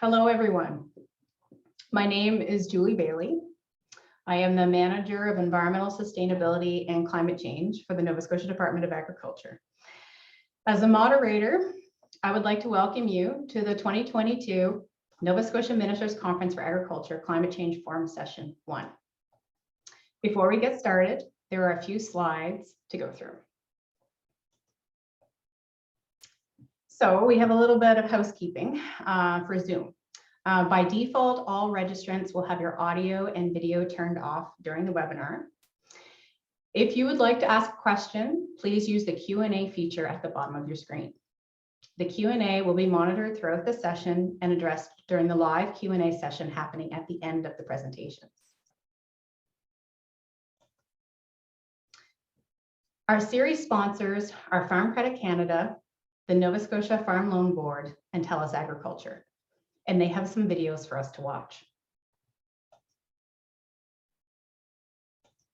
Hello, everyone. My name is Julie Bailey. I am the Manager of Environmental Sustainability and Climate Change for the Nova Scotia Department of Agriculture. As a moderator, I would like to welcome you to the 2022 Nova Scotia Ministers Conference for Agriculture Climate Change Forum Session 1. Before we get started, there are a few slides to go through. So we have a little bit of housekeeping for Zoom. By default, all registrants will have your audio and video turned off during the webinar. If you would like to ask a question, please use the Q&A feature at the bottom of your screen. The Q&A will be monitored throughout the session and addressed during the live Q&A session happening at the end of the presentations. Our series sponsors are Farm Credit Canada, the Nova Scotia Farm Loan Board, and TELUS Agriculture, and they have some videos for us to watch.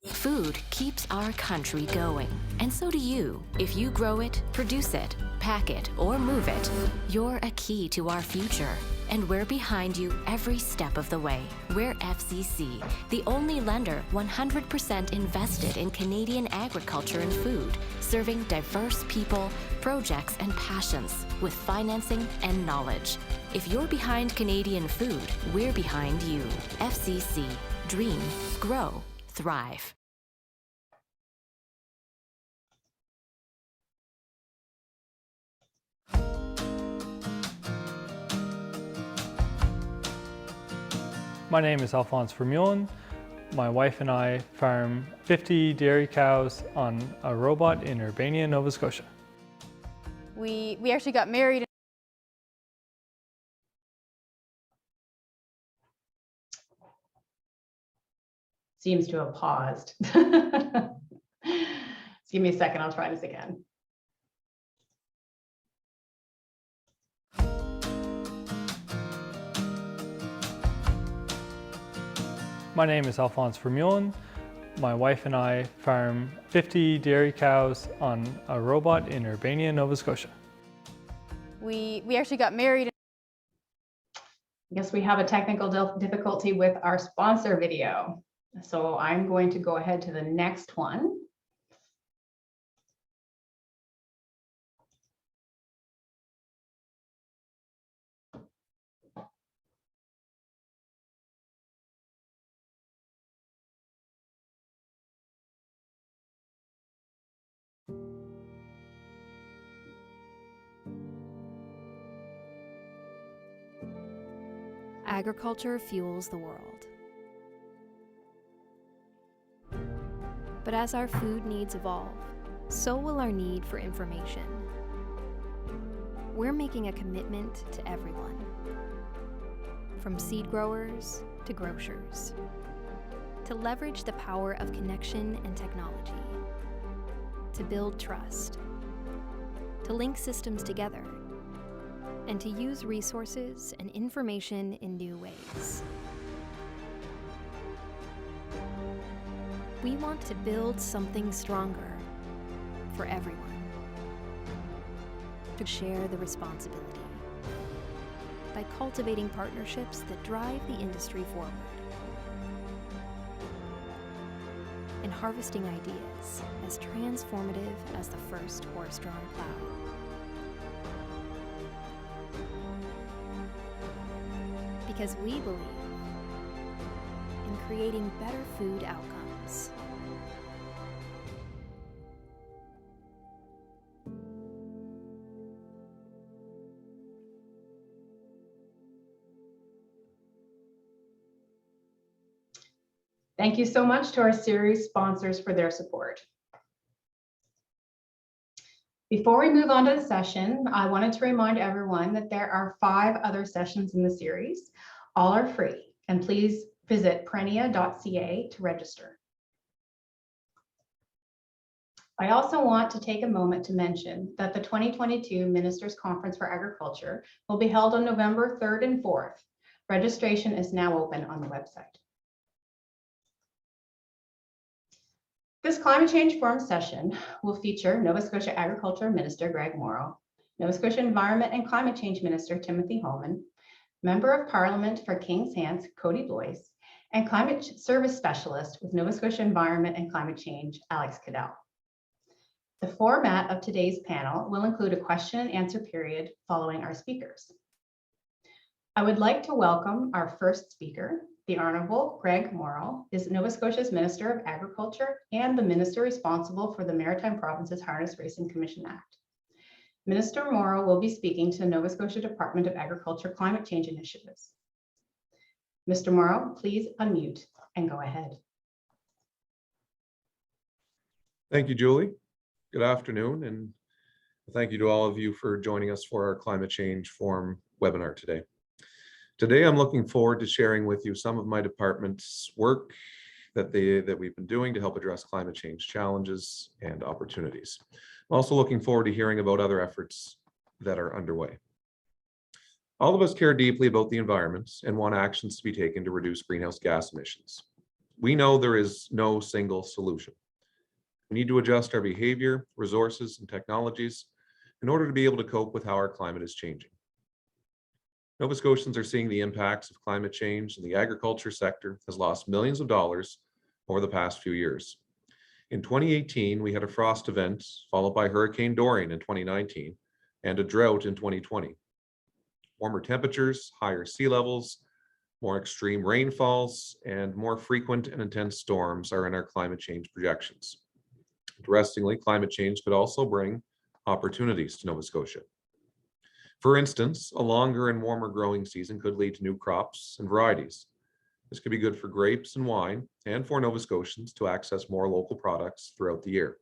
Food keeps our country going, and so do you. If you grow it, produce it, pack it, or move it, you're a key to our future. And we're behind you every step of the way. We're FCC, the only lender 100% invested in Canadian agriculture and food, serving diverse people, projects, and passions with financing and knowledge. If you're behind Canadian food, we're behind you. FCC. Dream, grow, thrive. My name is Alphonse Vermeulen. My wife and I farm 50 dairy cows on a robot in Urbania, Nova Scotia. We actually got married. Seems to have paused. Give me a second, I'll try this again. My name is Alphonse Vermeulen. My wife and I farm 50 dairy cows on a robot in Urbania, Nova Scotia. We actually got married. I guess we have a technical difficulty with our sponsor video. So I'm going to go ahead to the next one. Agriculture fuels the world. But as our food needs evolve, so will our need for information. We're making a commitment to everyone, from seed growers to grocers, to leverage the power of connection and technology, to build trust, to link systems together, and to use resources and information in new ways. We want to build something stronger for everyone, to share the responsibility by cultivating partnerships that drive the industry forward, and harvesting ideas as transformative as the first horse-drawn plow. Because we believe in creating better food outcomes. Thank you so much to our series sponsors for their support. Before we move on to the session, I wanted to remind everyone that there are 5 other sessions in the series. All are free, and please visit prenia.ca to register. I also want to take a moment to mention that the 2022 Ministers Conference for Agriculture will be held on November 3rd and 4th. Registration is now open on the website. This Climate Change Forum session will feature Nova Scotia Agriculture Minister Greg Morrow, Nova Scotia Environment and Climate Change Minister Timothy Hallman, Member of Parliament for Kings Hants, Cody Boyce, and Climate Service Specialist with Nova Scotia Environment and Climate Change, Alex Cadell. The format of today's panel will include a question and answer period following our speakers. I would like to welcome our first speaker. The Honorable Greg Morrill is Nova Scotia's Minister of Agriculture and the Minister responsible for the Maritime Provinces Harness Racing Commission Act. Minister Morrill will be speaking to Nova Scotia Department of Agriculture climate change initiatives. Mr. Morrill, please unmute and go ahead. Thank you, Julie. Good afternoon, and thank you to all of you for joining us for our Climate Change Forum webinar today. Today, I'm looking forward to sharing with you some of my department's work that we've been doing to help address climate change challenges and opportunities. I'm also looking forward to hearing about other efforts that are underway. All of us care deeply about the environment and want actions to be taken to reduce greenhouse gas emissions. We know there is no single solution. We need to adjust our behavior, resources, and technologies in order to be able to cope with how our climate is changing. Nova Scotians are seeing the impacts of climate change, and the agriculture sector has lost millions of dollars over the past few years. In 2018, we had a frost event followed by Hurricane Dorian in 2019 and a drought in 2020. Warmer temperatures, higher sea levels, more extreme rainfalls, and more frequent and intense storms are in our climate change projections. Interestingly, climate change could also bring opportunities to Nova Scotia. For instance, a longer and warmer growing season could lead to new crops and varieties. This could be good for grapes and wine and for Nova Scotians to access more local products throughout the year.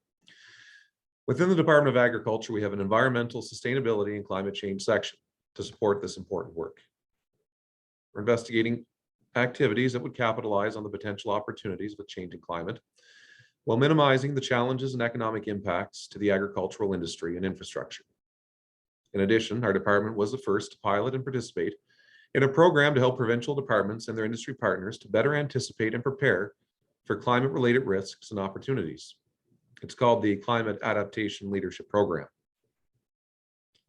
Within the Department of Agriculture, we have an environmental sustainability and climate change section to support this important work. We're investigating activities that would capitalize on the potential opportunities with changing climate, while minimizing the challenges and economic impacts to the agricultural industry and infrastructure. In addition, our department was the first to pilot and participate in a program to help provincial departments and their industry partners to better anticipate and prepare for climate-related risks and opportunities. It's called the Climate Adaptation Leadership Program.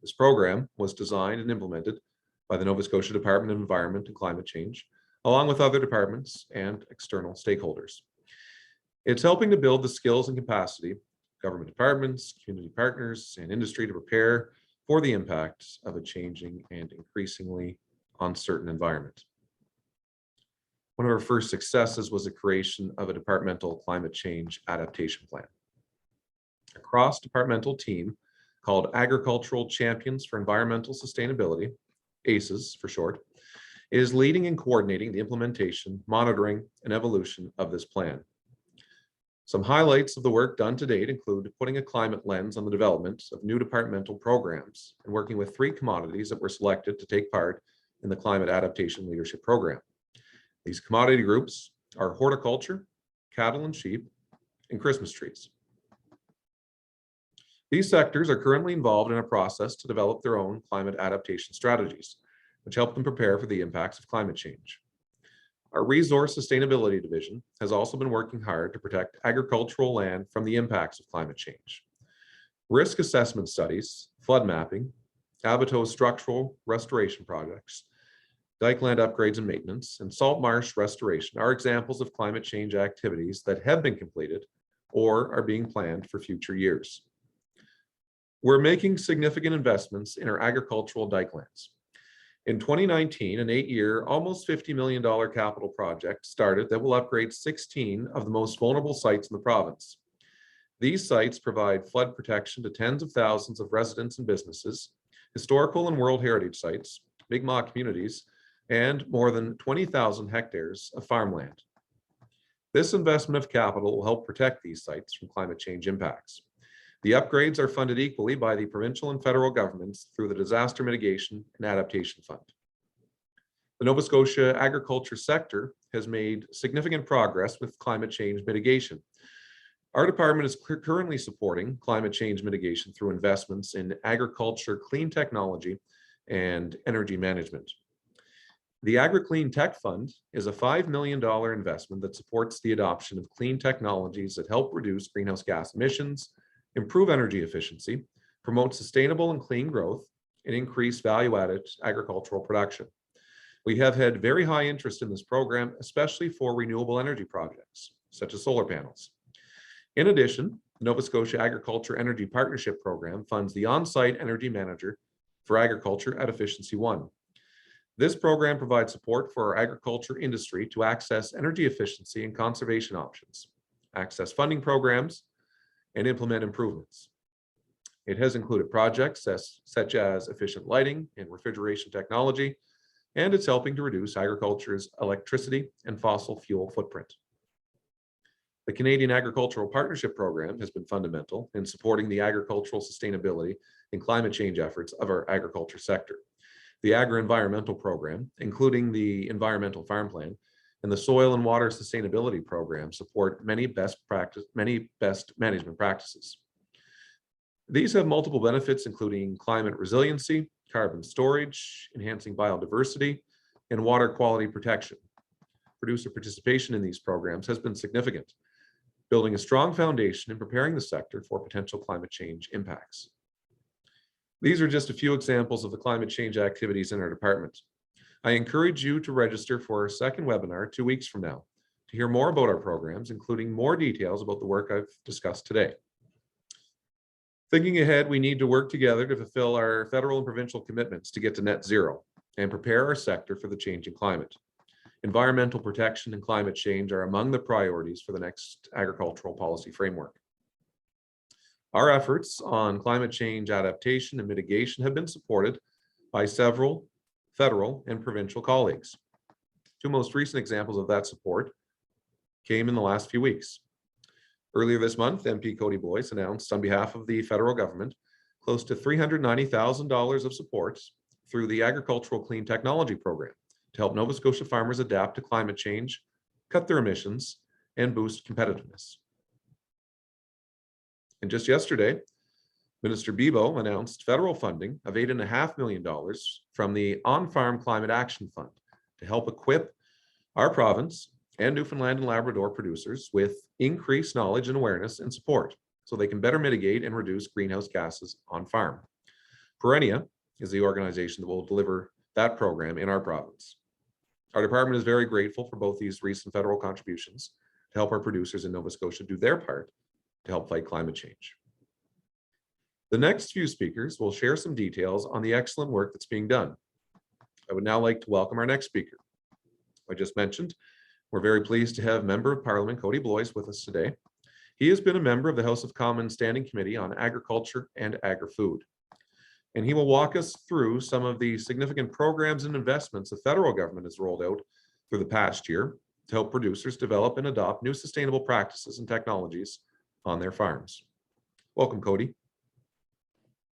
This program was designed and implemented by the Nova Scotia Department of Environment and Climate Change, along with other departments and external stakeholders. It's helping to build the skills and capacity of government departments, community partners, and industry to prepare for the impacts of a changing and increasingly uncertain environment. One of our first successes was the creation of a departmental climate change adaptation plan. A cross-departmental team called Agricultural Champions for Environmental Sustainability, ACES for short, is leading and coordinating the implementation, monitoring, and evolution of this plan. Some highlights of the work done to date include putting a climate lens on the development of new departmental programs and working with 3 commodities that were selected to take part in the Climate Adaptation Leadership Program. These commodity groups are horticulture, cattle and sheep, and Christmas trees. These sectors are currently involved in a process to develop their own climate adaptation strategies, which help them prepare for the impacts of climate change. Our Resource Sustainability Division has also been working hard to protect agricultural land from the impacts of climate change. Risk assessment studies, flood mapping, Abbott's structural restoration projects, dike land upgrades and maintenance, and salt marsh restoration are examples of climate change activities that have been completed or are being planned for future years. We're making significant investments in our agricultural dike lands. In 2019, an 8-year, almost $50 million capital project started that will upgrade 16 of the most vulnerable sites in the province. These sites provide flood protection to tens of thousands of residents and businesses, historical and World Heritage sites, Mi'kmaq communities, and more than 20,000 hectares of farmland. This investment of capital will help protect these sites from climate change impacts. The upgrades are funded equally by the provincial and federal governments through the Disaster Mitigation and Adaptation Fund. The Nova Scotia agriculture sector has made significant progress with climate change mitigation. Our department is currently supporting climate change mitigation through investments in agriculture, clean technology, and energy management. The Agri-Clean Tech Fund is a $5 million investment that supports the adoption of clean technologies that help reduce greenhouse gas emissions, improve energy efficiency, promote sustainable and clean growth, and increase value-added agricultural production. We have had very high interest in this program, especially for renewable energy projects, such as solar panels. In addition, the Nova Scotia Agriculture Energy Partnership Program funds the on-site energy manager for agriculture at Efficiency One. This program provides support for our agriculture industry to access energy efficiency and conservation options, access funding programs, and implement improvements. It has included projects such as efficient lighting and refrigeration technology, and it's helping to reduce agriculture's electricity and fossil fuel footprint. The Canadian Agricultural Partnership Program has been fundamental in supporting the agricultural sustainability and climate change efforts of our agriculture sector. The Agri-Environmental Program, including the Environmental Farm Plan and the Soil and Water Sustainability Program, support many best management practices. These have multiple benefits, including climate resiliency, carbon storage, enhancing biodiversity, and water quality protection. Producer participation in these programs has been significant, building a strong foundation in preparing the sector for potential climate change impacts. These are just a few examples of the climate change activities in our department. I encourage you to register for our second webinar 2 weeks from now to hear more about our programs, including more details about the work I've discussed today. Thinking ahead, we need to work together to fulfill our federal and provincial commitments to get to net zero and prepare our sector for the changing climate. Environmental protection and climate change are among the priorities for the next agricultural policy framework. Our efforts on climate change adaptation and mitigation have been supported by several federal and provincial colleagues. Two most recent examples of that support came in the last few weeks. Earlier this month, MP Cody Boyce announced on behalf of the federal government close to $390,000 of support through the Agricultural Clean Technology Program to help Nova Scotia farmers adapt to climate change, cut their emissions, and boost competitiveness. And just yesterday, Minister Bibeau announced federal funding of $8.5 million from the On-Farm Climate Action Fund to help equip our province and Newfoundland and Labrador producers with increased knowledge and awareness and support so they can better mitigate and reduce greenhouse gases on farm. Perennia is the organization that will deliver that program in our province. Our department is very grateful for both these recent federal contributions to help our producers in Nova Scotia do their part to help fight climate change. The next few speakers will share some details on the excellent work that's being done. I would now like to welcome our next speaker. I just mentioned, we're very pleased to have Member of Parliament Cody Boyce with us today. He has been a member of the House of Commons Standing Committee on Agriculture and Agri-Food. And he will walk us through some of the significant programs and investments the federal government has rolled out through the past year to help producers develop and adopt new sustainable practices and technologies on their farms. Welcome, Cody.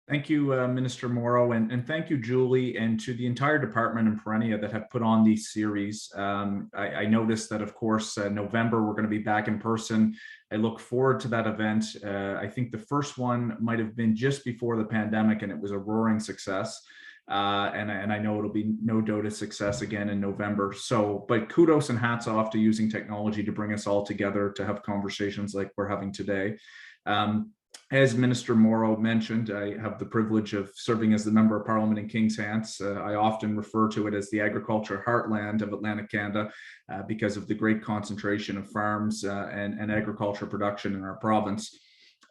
Thank you, Minister Morrow, and thank you, Julie, and to the entire department and Perennia that have put on these series. I noticed that, of course, November, we're going to be back in person. I look forward to that event. I think the first one might have been just before the pandemic, and it was a roaring success. And I know it'll be no doubt a success again in November. So, but kudos and hats off to using technology to bring us all together to have conversations like we're having today. As Minister Morrow mentioned, I have the privilege of serving as the Member of Parliament in Kings Hants. I often refer to it as the agriculture heartland of Atlantic Canada because of the great concentration of farms and agriculture production in our province.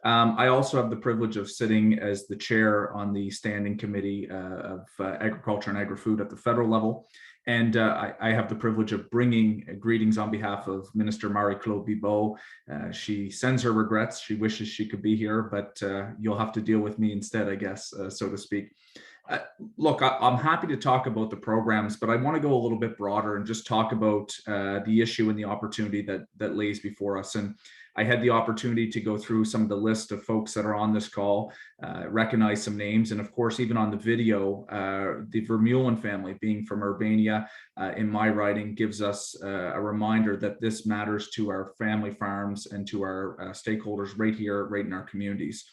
I also have the privilege of sitting as the chair on the Standing Committee of Agriculture and Agri-Food at the federal level. And I have the privilege of bringing greetings on behalf of Minister Marie-Claude Bibeau. She sends her regrets. She wishes she could be here, but you'll have to deal with me instead, I guess, so to speak. Look, I'm happy to talk about the programs, but I want to go a little bit broader and just talk about the issue and the opportunity that lays before us. And I had the opportunity to go through some of the list of folks that are on this call, recognize some names, and of course, even on the video, the Vermeulen family, being from Urbania, in my writing, gives us a reminder that this matters to our family farms and to our stakeholders right here, right in our communities.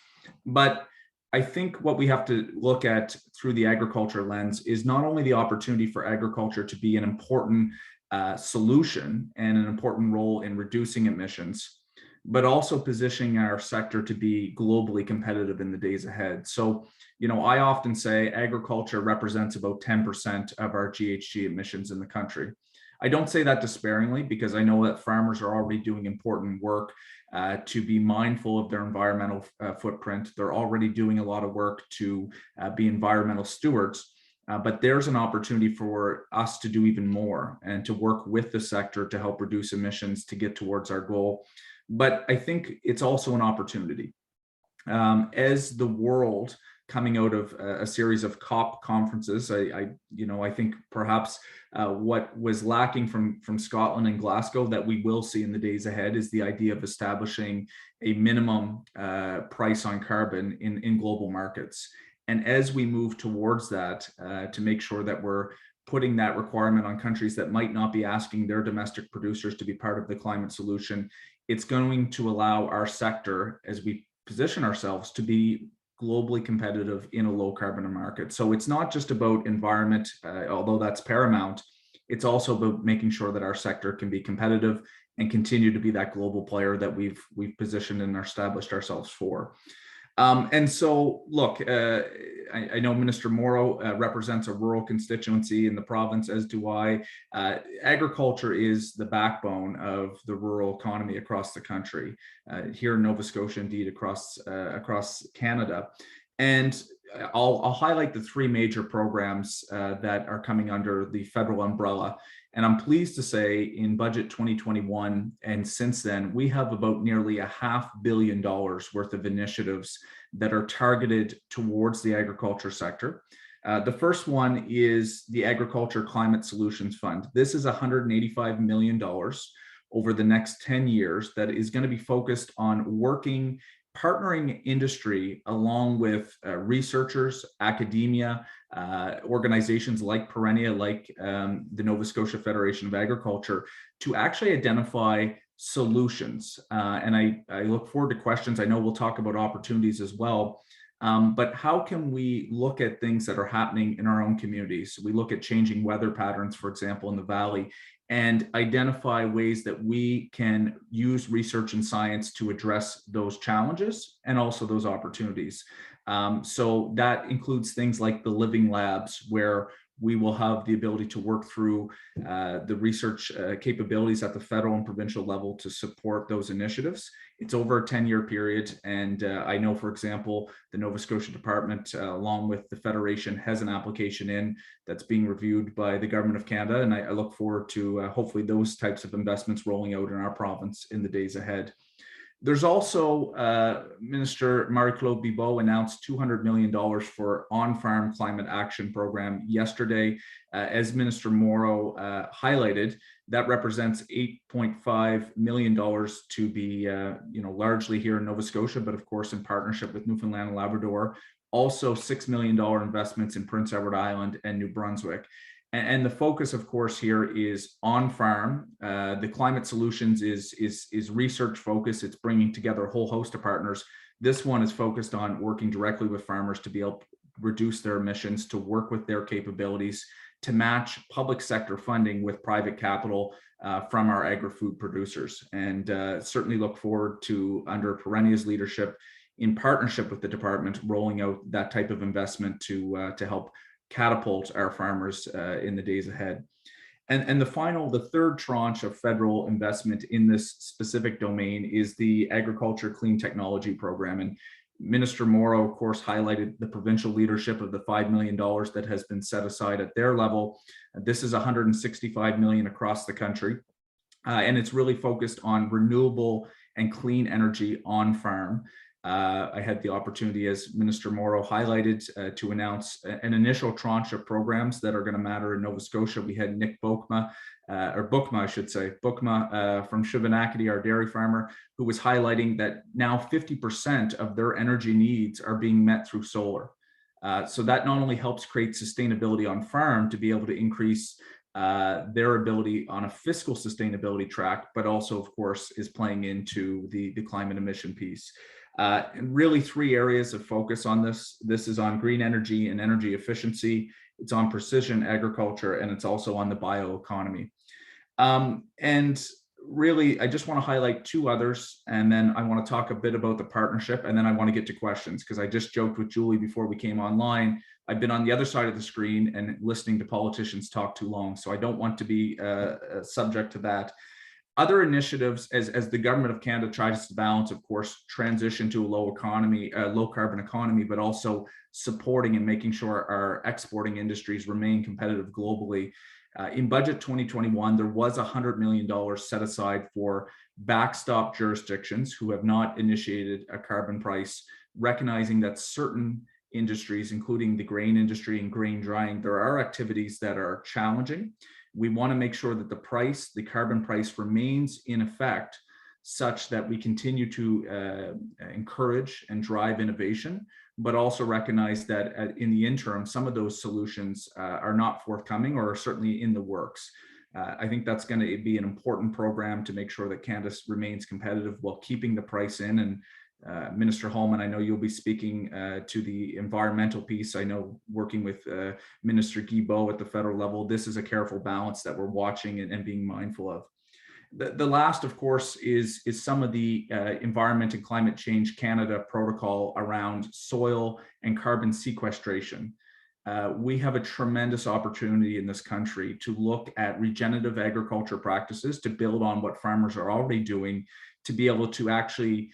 But I think what we have to look at through the agriculture lens is not only the opportunity for agriculture to be an important solution and an important role in reducing emissions, but also positioning our sector to be globally competitive in the days ahead. So, I often say agriculture represents about 10% of our GHG emissions in the country. I don't say that despairingly, because I know that farmers are already doing important work to be mindful of their environmental footprint. They're already doing a lot of work to be environmental stewards. But there's an opportunity for us to do even more and to work with the sector to help reduce emissions to get towards our goal. But I think it's also an opportunity. As the world coming out of a series of COP conferences, I think perhaps what was lacking from Scotland and Glasgow that we will see in the days ahead is the idea of establishing a minimum price on carbon in global markets. And as we move towards that, to make sure that we're putting that requirement on countries that might not be asking their domestic producers to be part of the climate solution, it's going to allow our sector, as we position ourselves, to be globally competitive in a low carbon market. So it's not just about environment, although that's paramount. It's also about making sure that our sector can be competitive and continue to be that global player that we've positioned and established ourselves for. And so, look, I know Minister Morrow represents a rural constituency in the province, as do I. Agriculture is the backbone of the rural economy across the country, here in Nova Scotia, indeed across Canada. And I'll highlight the three major programs that are coming under the federal umbrella. And I'm pleased to say in budget 2021 and since then, we have about nearly $500 million worth of initiatives that are targeted towards the agriculture sector. The first one is the Agriculture Climate Solutions Fund. This is $185 million over the next 10 years that is going to be focused on partnering industry along with researchers, academia, organizations like Perennia, like the Nova Scotia Federation of Agriculture, to actually identify solutions. And I look forward to questions. I know we'll talk about opportunities as well. But how can we look at things that are happening in our own communities? We look at changing weather patterns, for example, in the Valley, and identify ways that we can use research and science to address those challenges and also those opportunities. So that includes things like the living labs, where we will have the ability to work through the research capabilities at the federal and provincial level to support those initiatives. It's over a 10-year period. And I know, for example, the Nova Scotia Department, along with the Federation, has an application in that's being reviewed by the Government of Canada. And I look forward to hopefully those types of investments rolling out in our province in the days ahead. There's also Minister Marie-Claude Bibeau announced $200 million for on-farm climate action program yesterday. As Minister Morrow highlighted, that represents $8.5 million to be largely here in Nova Scotia, but of course in partnership with Newfoundland and Labrador. Also $6 million investments in Prince Edward Island and New Brunswick. And the focus, of course, here is on farm. The climate solutions is research focused. It's bringing together a whole host of partners. This one is focused on working directly with farmers to be able to reduce their emissions, to work with their capabilities, to match public sector funding with private capital from our agri-food producers. And certainly look forward to, under Perennia's leadership, in partnership with the department, rolling out that type of investment to help catapult our farmers in the days ahead. And the third tranche of federal investment in this specific domain is the Agriculture Clean Technology Program. And Minister Morrow, of course, highlighted the provincial leadership of the $5 million that has been set aside at their level. This is $165 million across the country. And it's really focused on renewable and clean energy on farm. I had the opportunity, as Minister Morrow highlighted, to announce an initial tranche of programs that are going to matter in Nova Scotia. We had Nick Bookma from Shubenacadie, our dairy farmer, who was highlighting that now 50% of their energy needs are being met through solar. So that not only helps create sustainability on farm to be able to increase their ability on a fiscal sustainability track, but also, of course, is playing into the climate emission piece. And really three areas of focus on this. This is on green energy and energy efficiency. It's on precision agriculture, and it's also on the bioeconomy. And really, I just want to highlight two others, and then I want to talk a bit about the partnership, and then I want to get to questions, because I just joked with Julie before we came online. I've been on the other side of the screen and listening to politicians talk too long, so I don't want to be subject to that. Other initiatives, as the government of Canada tries to balance, of course, transition to a low carbon economy, but also supporting and making sure our exporting industries remain competitive globally. In budget 2021, there was $100 million set aside for backstop jurisdictions who have not initiated a carbon price, recognizing that certain industries, including the grain industry and grain drying, there are activities that are challenging. We want to make sure that the carbon price remains in effect, such that we continue to encourage and drive innovation, but also recognize that in the interim, some of those solutions are not forthcoming or are certainly in the works. I think that's going to be an important program to make sure that Canada remains competitive while keeping the price in. And Minister Hallman, I know you'll be speaking to the environmental piece. I know working with Minister Guilbeault at the federal level, this is a careful balance that we're watching and being mindful of. The last, of course, is some of the Environment and Climate Change Canada protocol around soil and carbon sequestration. We have a tremendous opportunity in this country to look at regenerative agriculture practices, to build on what farmers are already doing, to be able to actually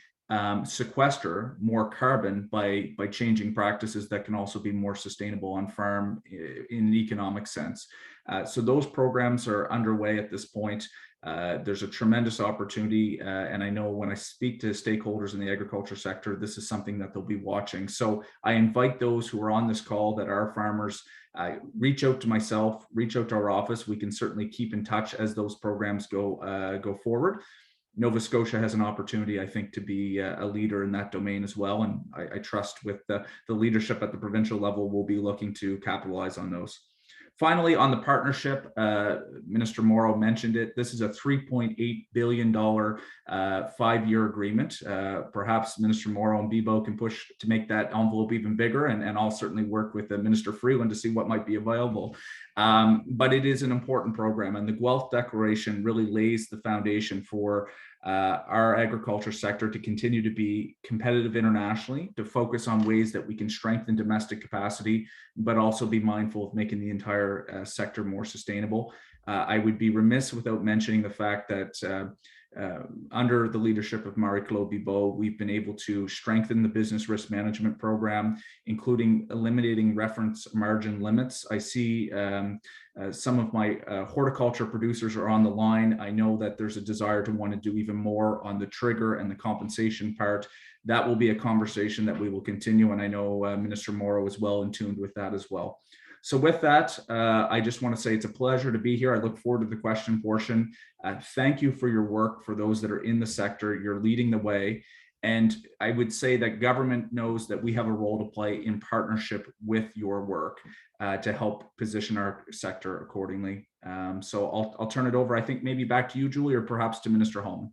sequester more carbon by changing practices that can also be more sustainable on farm in an economic sense. So those programs are underway at this point. There's a tremendous opportunity, and I know when I speak to stakeholders in the agriculture sector, this is something that they'll be watching. So I invite those who are on this call that are farmers, reach out to myself, reach out to our office. We can certainly keep in touch as those programs go forward. Nova Scotia has an opportunity, I think, to be a leader in that domain as well. And I trust with the leadership at the provincial level, we'll be looking to capitalize on those. Finally, on the partnership, Minister Morrow mentioned it. This is a $3.8 billion 5-year agreement. Perhaps Minister Morrow and Guilbeault can push to make that envelope even bigger, and I'll certainly work with Minister Freeland to see what might be available. But it is an important program, and the Guelph Declaration really lays the foundation for our agriculture sector to continue to be competitive internationally, to focus on ways that we can strengthen domestic capacity, but also be mindful of making the entire sector more sustainable. I would be remiss without mentioning the fact that under the leadership of Marie-Claude Guilbeault, we've been able to strengthen the business risk management program, including eliminating reference margin limits. I see some of my horticulture producers are on the line. I know that there's a desire to want to do even more on the trigger and the compensation part. That will be a conversation that we will continue, and I know Minister Morrow is well in tune with that as well. So with that, I just want to say it's a pleasure to be here. I look forward to the question portion. Thank you for your work. For those that are in the sector, you're leading the way. And I would say that government knows that we have a role to play in partnership with your work to help position our sector accordingly. So I'll turn it over, I think maybe back to you, Julie, or perhaps to Minister Hallman.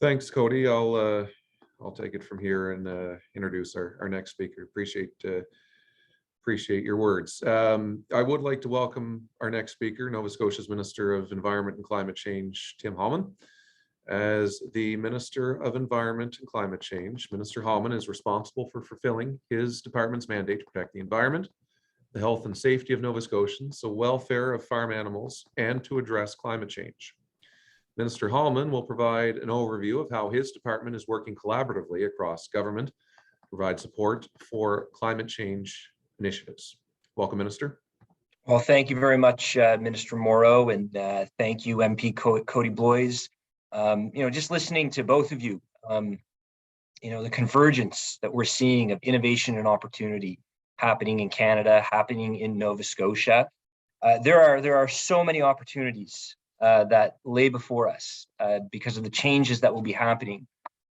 Thanks, Cody. I'll take it from here and introduce our next speaker. Appreciate your words. I would like to welcome our next speaker, Nova Scotia's Minister of Environment and Climate Change, Tim Hallman. As the Minister of Environment and Climate Change, Minister Hallman is responsible for fulfilling his department's mandate to protect the environment, the health and safety of Nova Scotians, the welfare of farm animals, and to address climate change. Minister Hallman will provide an overview of how his department is working collaboratively across government to provide support for climate change initiatives. Welcome, Minister. Well, thank you very much, Minister Morrow, and thank you, MP Cody Bloys. Just listening to both of you, the convergence that we're seeing of innovation and opportunity happening in Canada, happening in Nova Scotia. There are so many opportunities that lay before us because of the changes that will be happening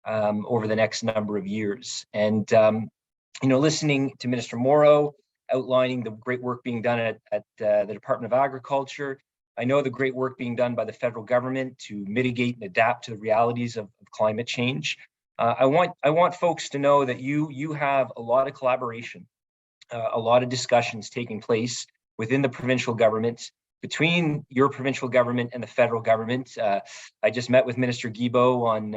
over the next number of years. And, listening to Minister Morrow outlining the great work being done at the Department of Agriculture, I know the great work being done by the federal government to mitigate and adapt to the realities of climate change. I want folks to know that you have a lot of collaboration, a lot of discussions taking place within the provincial government, between your provincial government and the federal government. I just met with Minister Guilbeault on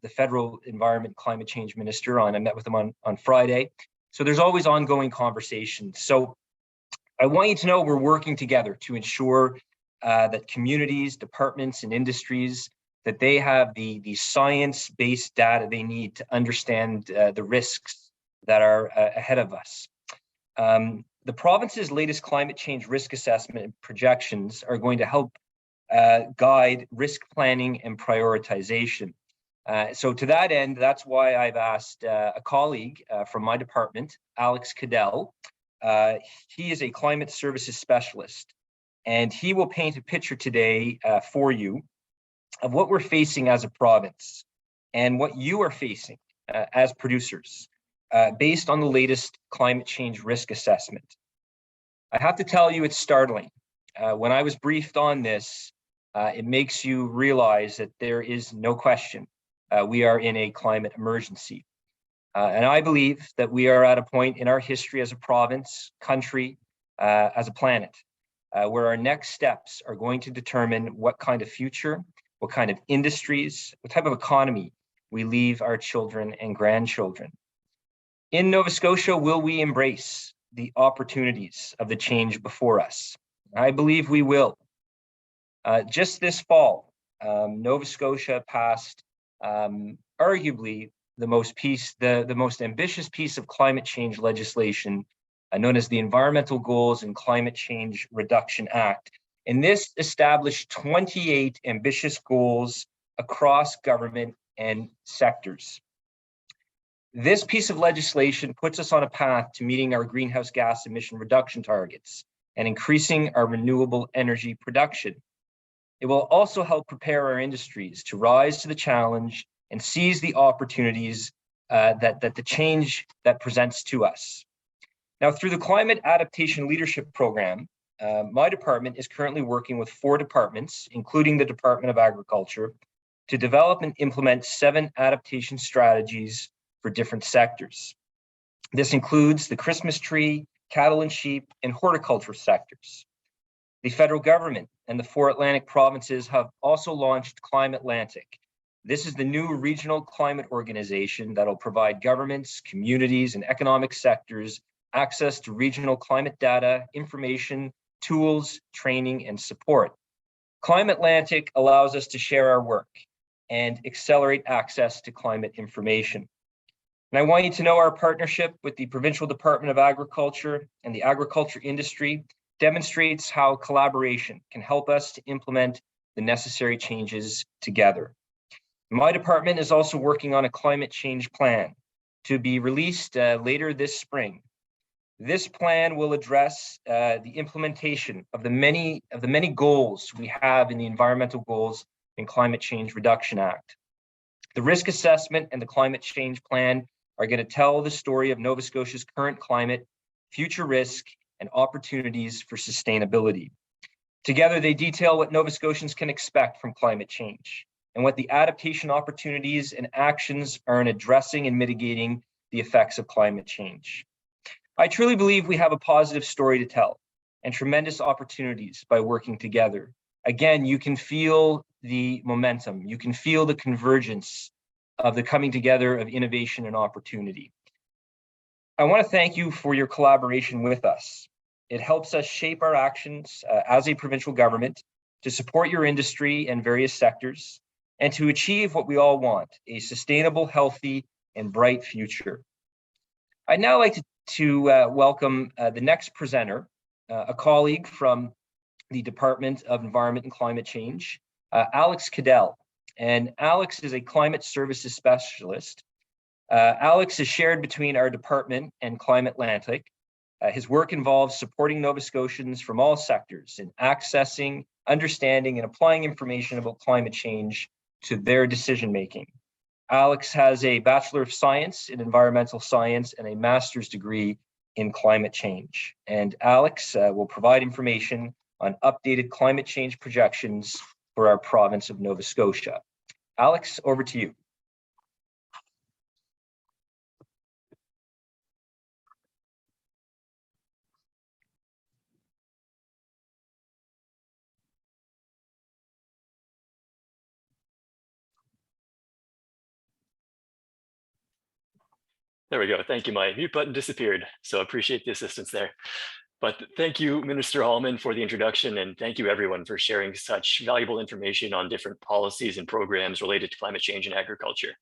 the federal environment climate change minister I met with him on Friday. So there's always ongoing conversations. So I want you to know we're working together to ensure that communities, departments, and industries, that they have the science-based data they need to understand the risks that are ahead of us. The province's latest climate change risk assessment and projections are going to help guide risk planning and prioritization. So to that end, that's why I've asked a colleague from my department, Alex Cadell. He is a climate services specialist, and he will paint a picture today for you of what we're facing as a province and what you are facing as producers. Based on the latest climate change risk assessment. I have to tell you, it's startling. When I was briefed on this, it makes you realize that there is no question we are in a climate emergency. And I believe that we are at a point in our history as a province, country, as a planet, where our next steps are going to determine what kind of future, what kind of industries, what type of economy we leave our children and grandchildren. In Nova Scotia, will we embrace the opportunities of the change before us? I believe we will. Just this fall, Nova Scotia passed arguably the most ambitious piece of climate change legislation, known as the Environmental Goals and Climate Change Reduction Act. And this established 28 ambitious goals across government and sectors. This piece of legislation puts us on a path to meeting our greenhouse gas emission reduction targets and increasing our renewable energy production. It will also help prepare our industries to rise to the challenge and seize the opportunities that the change that presents to us. Now, through the Climate Adaptation Leadership Program, my department is currently working with 4 departments, including the Department of Agriculture, to develop and implement 7 adaptation strategies for different sectors. This includes the Christmas tree, cattle and sheep, and horticulture sectors. The federal government and the 4 Atlantic provinces have also launched Climatlantic. This is the new regional climate organization that will provide governments, communities, and economic sectors access to regional climate data, information, tools, training, and support. Climatlantic allows us to share our work and accelerate access to climate information. And I want you to know our partnership with the Provincial Department of Agriculture and the agriculture industry demonstrates how collaboration can help us to implement the necessary changes together. My department is also working on a climate change plan to be released later this spring. This plan will address the implementation of the many goals we have in the Environmental Goals and Climate Change Reduction Act. The risk assessment and the climate change plan are going to tell the story of Nova Scotia's current climate, future risk, and opportunities for sustainability. Together, they detail what Nova Scotians can expect from climate change and what the adaptation opportunities and actions are in addressing and mitigating the effects of climate change. I truly believe we have a positive story to tell and tremendous opportunities by working together. Again, you can feel the momentum, you can feel the convergence of the coming together of innovation and opportunity. I want to thank you for your collaboration with us. It helps us shape our actions as a provincial government to support your industry and various sectors and to achieve what we all want, a sustainable, healthy, and bright future. I'd now like to welcome the next presenter, a colleague from the Department of Environment and Climate Change, Alex Cadell. And Alex is a climate services specialist. Alex is shared between our department and Climatlantic. His work involves supporting Nova Scotians from all sectors in accessing, understanding, and applying information about climate change to their decision-making. Alex has a Bachelor of Science in Environmental Science and a master's degree in climate change. And Alex will provide information on updated climate change projections for our province of Nova Scotia. Alex, over to you. There we go. Thank you. My mute button disappeared, so I appreciate the assistance there. But thank you, Minister Hallman, for the introduction, and thank you everyone for sharing such valuable information on different policies and programs related to climate change and agriculture.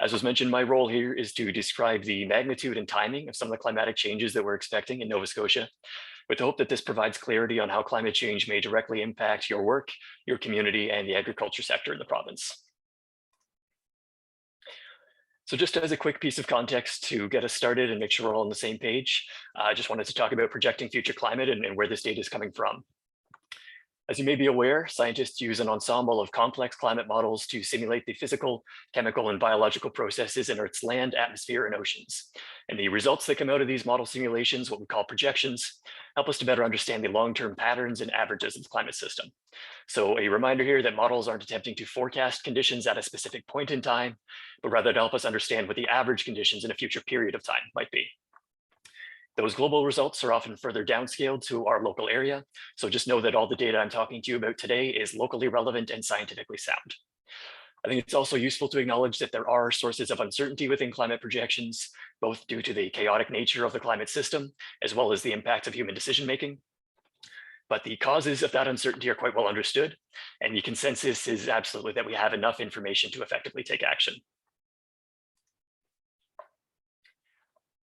As was mentioned, my role here is to describe the magnitude and timing of some of the climatic changes that we're expecting in Nova Scotia, with the hope that this provides clarity on how climate change may directly impact your work, your community, and the agriculture sector in the province. So just as a quick piece of context to get us started and make sure we're all on the same page, I just wanted to talk about projecting future climate and where this data is coming from. As you may be aware, scientists use an ensemble of complex climate models to simulate the physical, chemical, and biological processes in Earth's land, atmosphere, and oceans. And the results that come out of these model simulations, what we call projections, help us to better understand the long-term patterns and averages of the climate system. So a reminder here that models aren't attempting to forecast conditions at a specific point in time, but rather to help us understand what the average conditions in a future period of time might be. Those global results are often further downscaled to our local area. So just know that all the data I'm talking to you about today is locally relevant and scientifically sound. I think it's also useful to acknowledge that there are sources of uncertainty within climate projections, both due to the chaotic nature of the climate system, as well as the impact of human decision-making. But the causes of that uncertainty are quite well understood, and the consensus is absolutely that we have enough information to effectively take action.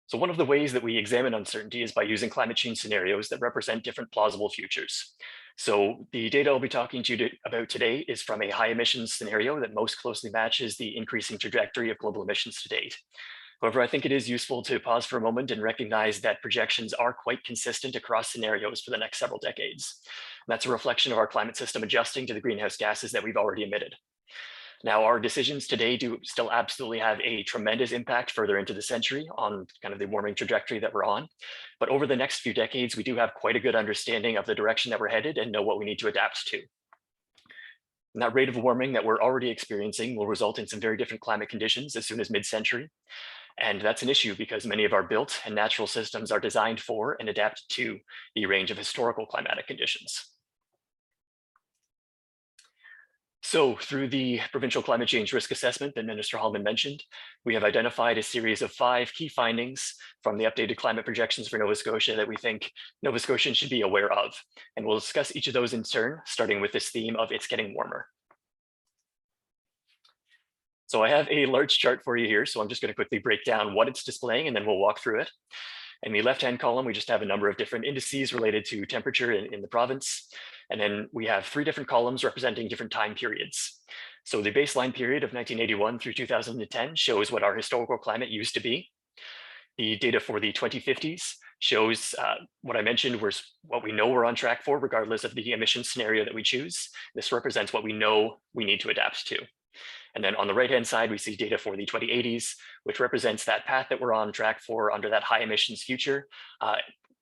So one of the ways that we examine uncertainty is by using climate change scenarios that represent different plausible futures. So the data I'll be talking to you about today is from a high emissions scenario that most closely matches the increasing trajectory of global emissions to date. However, I think it is useful to pause for a moment and recognize that projections are quite consistent across scenarios for the next several decades. And that's a reflection of our climate system adjusting to the greenhouse gases that we've already emitted. Now, our decisions today do still absolutely have a tremendous impact further into the century on kind of the warming trajectory that we're on. But over the next few decades, we do have quite a good understanding of the direction that we're headed and know what we need to adapt to. And that rate of warming that we're already experiencing will result in some very different climate conditions as soon as mid-century. And that's an issue because many of our built and natural systems are designed for and adapt to the range of historical climatic conditions. So through the provincial climate change risk assessment that Minister Hallman mentioned, we have identified a series of 5 key findings from the updated climate projections for Nova Scotia that we think Nova Scotians should be aware of. And we'll discuss each of those in turn, starting with this theme of it's getting warmer. So I have a large chart for you here, so I'm just going to quickly break down what it's displaying and then we'll walk through it. In the left-hand column, we just have a number of different indices related to temperature in the province. And then we have 3 different columns representing different time periods. So the baseline period of 1981 through 2010 shows what our historical climate used to be. The data for the 2050s shows what I mentioned was what we know we're on track for, regardless of the emission scenario that we choose. This represents what we know we need to adapt to. And then on the right-hand side, we see data for the 2080s, which represents that path that we're on track for under that high emissions future.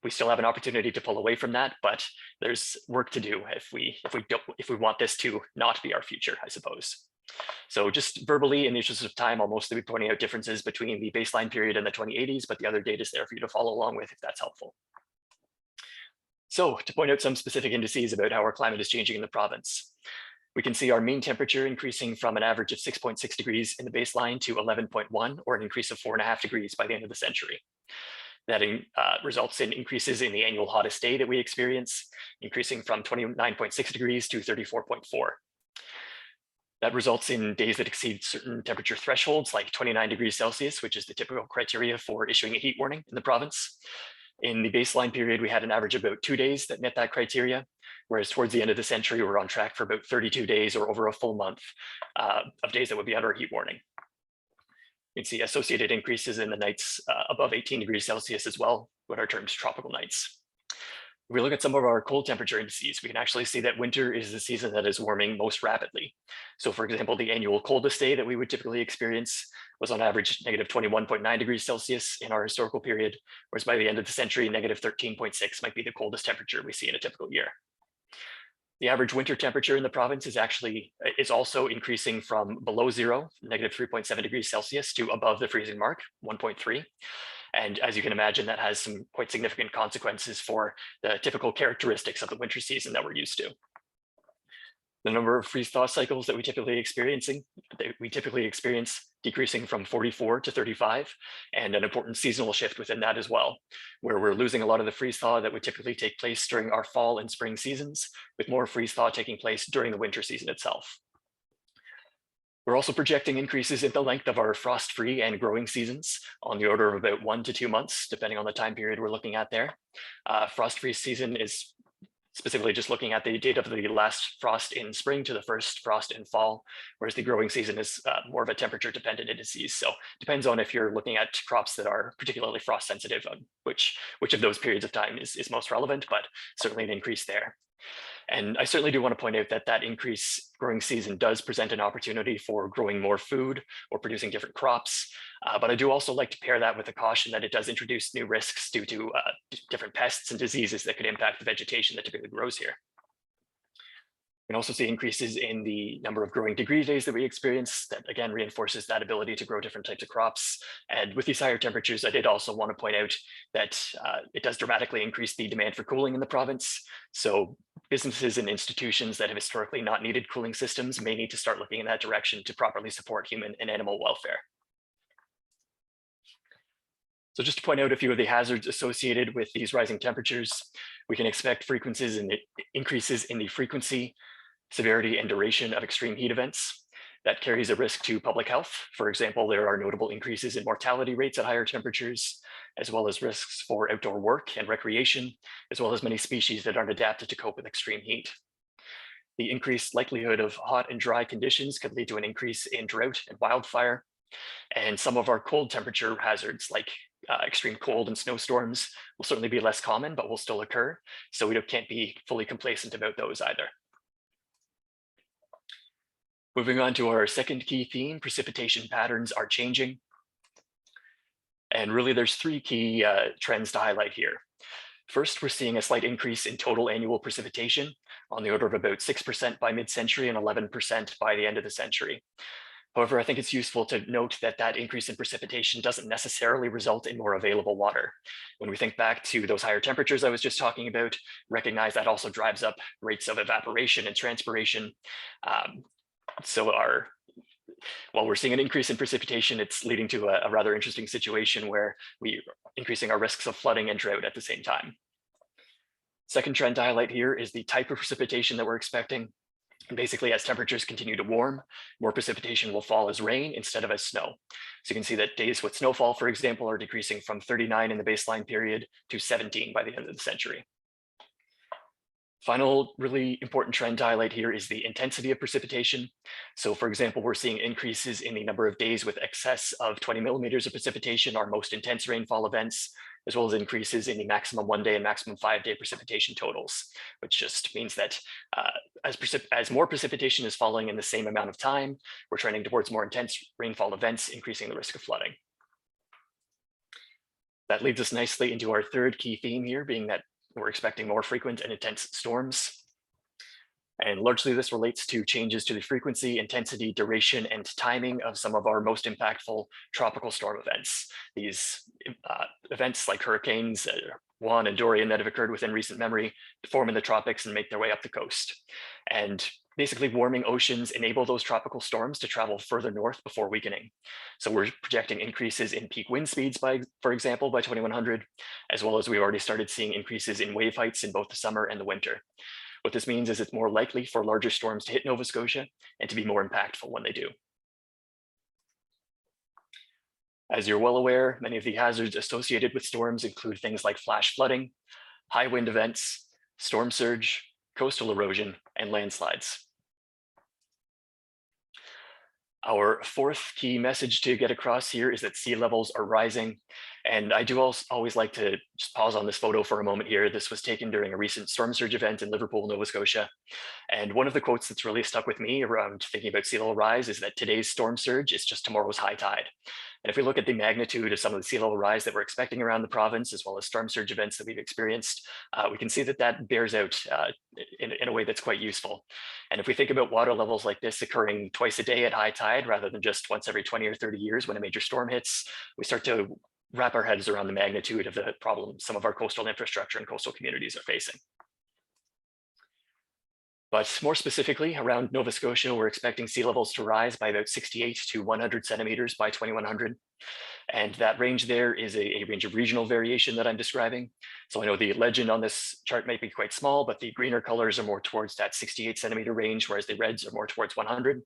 We still have an opportunity to pull away from that, but there's work to do if we want this to not be our future, I suppose. So just verbally, in the interest of time, I'll mostly be pointing out differences between the baseline period and the 2080s, but the other data is there for you to follow along with if that's helpful. So to point out some specific indices about how our climate is changing in the province. We can see our mean temperature increasing from an average of 6.6 degrees in the baseline to 11.1, or an increase of 4.5 degrees by the end of the century. That results in increases in the annual hottest day that we experience, increasing from 29.6 degrees to 34.4. That results in days that exceed certain temperature thresholds, like 29 degrees Celsius, which is the typical criteria for issuing a heat warning in the province. In the baseline period, we had an average of about 2 days that met that criteria, whereas towards the end of the century, we're on track for about 32 days or over a full month of days that would be under a heat warning. You can see associated increases in the nights above 18 degrees Celsius as well, what are termed tropical nights. If we look at some of our cold temperature indices, we can actually see that winter is the season that is warming most rapidly. So for example, the annual coldest day that we would typically experience was on average negative 21.9 degrees Celsius in our historical period, whereas by the end of the century, negative 13.6 might be the coldest temperature we see in a typical year. The average winter temperature in the province is also increasing from below zero, negative 3.7 degrees Celsius, to above the freezing mark, 1.3. And as you can imagine, that has some quite significant consequences for the typical characteristics of the winter season that we're used to. The number of freeze-thaw cycles that we typically experience decreasing from 44 to 35, and an important seasonal shift within that as well, where we're losing a lot of the freeze thaw that would typically take place during our fall and spring seasons, with more freeze thaw taking place during the winter season itself. We're also projecting increases in the length of our frost-free and growing seasons on the order of about 1 to 2 months, depending on the time period we're looking at there. Frost-free season is specifically just looking at the date of the last frost in spring to the first frost in fall, whereas the growing season is more of a temperature-dependent indices. So depends on if you're looking at crops that are particularly frost sensitive, which of those periods of time is most relevant, but certainly an increase there. And I certainly do want to point out that that increased growing season does present an opportunity for growing more food or producing different crops. But I do also like to pair that with a caution that it does introduce new risks due to different pests and diseases that could impact the vegetation that typically grows here. We can also see increases in the number of growing degree days that we experience. That again reinforces that ability to grow different types of crops. And with these higher temperatures, I did also want to point out that it does dramatically increase the demand for cooling in the province. So businesses and institutions that have historically not needed cooling systems may need to start looking in that direction to properly support human and animal welfare. So just to point out a few of the hazards associated with these rising temperatures, we can expect increases in the frequency, severity, and duration of extreme heat events. That carries a risk to public health. For example, there are notable increases in mortality rates at higher temperatures, as well as risks for outdoor work and recreation, as well as many species that aren't adapted to cope with extreme heat. The increased likelihood of hot and dry conditions could lead to an increase in drought and wildfire. And some of our cold temperature hazards, like extreme cold and snowstorms, will certainly be less common, but will still occur. So we can't be fully complacent about those either. Moving on to our second key theme, precipitation patterns are changing. And really there's three key trends to highlight here. First, we're seeing a slight increase in total annual precipitation on the order of about 6% by mid-century and 11% by the end of the century. However, I think it's useful to note that that increase in precipitation doesn't necessarily result in more available water. When we think back to those higher temperatures I was just talking about, recognize that also drives up rates of evaporation and transpiration. While we're seeing an increase in precipitation, it's leading to a rather interesting situation where we're increasing our risks of flooding and drought at the same time. Second trend to highlight here is the type of precipitation that we're expecting. And basically, as temperatures continue to warm, more precipitation will fall as rain instead of as snow. So you can see that days with snowfall, for example, are decreasing from 39 in the baseline period to 17 by the end of the century. Final really important trend to highlight here is the intensity of precipitation. So for example, we're seeing increases in the number of days with excess of 20 millimeters of precipitation, our most intense rainfall events, as well as increases in the maximum 1 day and maximum 5 day precipitation totals, which just means that as more precipitation is falling in the same amount of time, we're trending towards more intense rainfall events, increasing the risk of flooding. That leads us nicely into our third key theme here, being that we're expecting more frequent and intense storms. And largely this relates to changes to the frequency, intensity, duration, and timing of some of our most impactful tropical storm events. These events like hurricanes, Juan and Dorian, that have occurred within recent memory, form in the tropics and make their way up the coast. And basically warming oceans enable those tropical storms to travel further north before weakening. So we're projecting increases in peak wind speeds for example, by 2100, as well as we've already started seeing increases in wave heights in both the summer and the winter. What this means is it's more likely for larger storms to hit Nova Scotia and to be more impactful when they do. As you're well aware, many of the hazards associated with storms include things like flash flooding, high wind events, storm surge, coastal erosion, and landslides. Our fourth key message to get across here is that sea levels are rising. And I do always like to just pause on this photo for a moment here. This was taken during a recent storm surge event in Liverpool, Nova Scotia. And one of the quotes that's really stuck with me around thinking about sea level rise is that today's storm surge is just tomorrow's high tide. And if we look at the magnitude of some of the sea level rise that we're expecting around the province, as well as storm surge events that we've experienced, we can see that that bears out in a way that's quite useful. And if we think about water levels like this occurring twice a day at high tide, rather than just once every 20 or 30 years when a major storm hits, we start to wrap our heads around the magnitude of the problem some of our coastal infrastructure and coastal communities are facing. But more specifically, around Nova Scotia, we're expecting sea levels to rise by about 68 to 100 centimeters by 2100. And that range there is a range of regional variation that I'm describing. So I know the legend on this chart might be quite small, but the greener colors are more towards that 68 centimeter range, whereas the reds are more towards 100.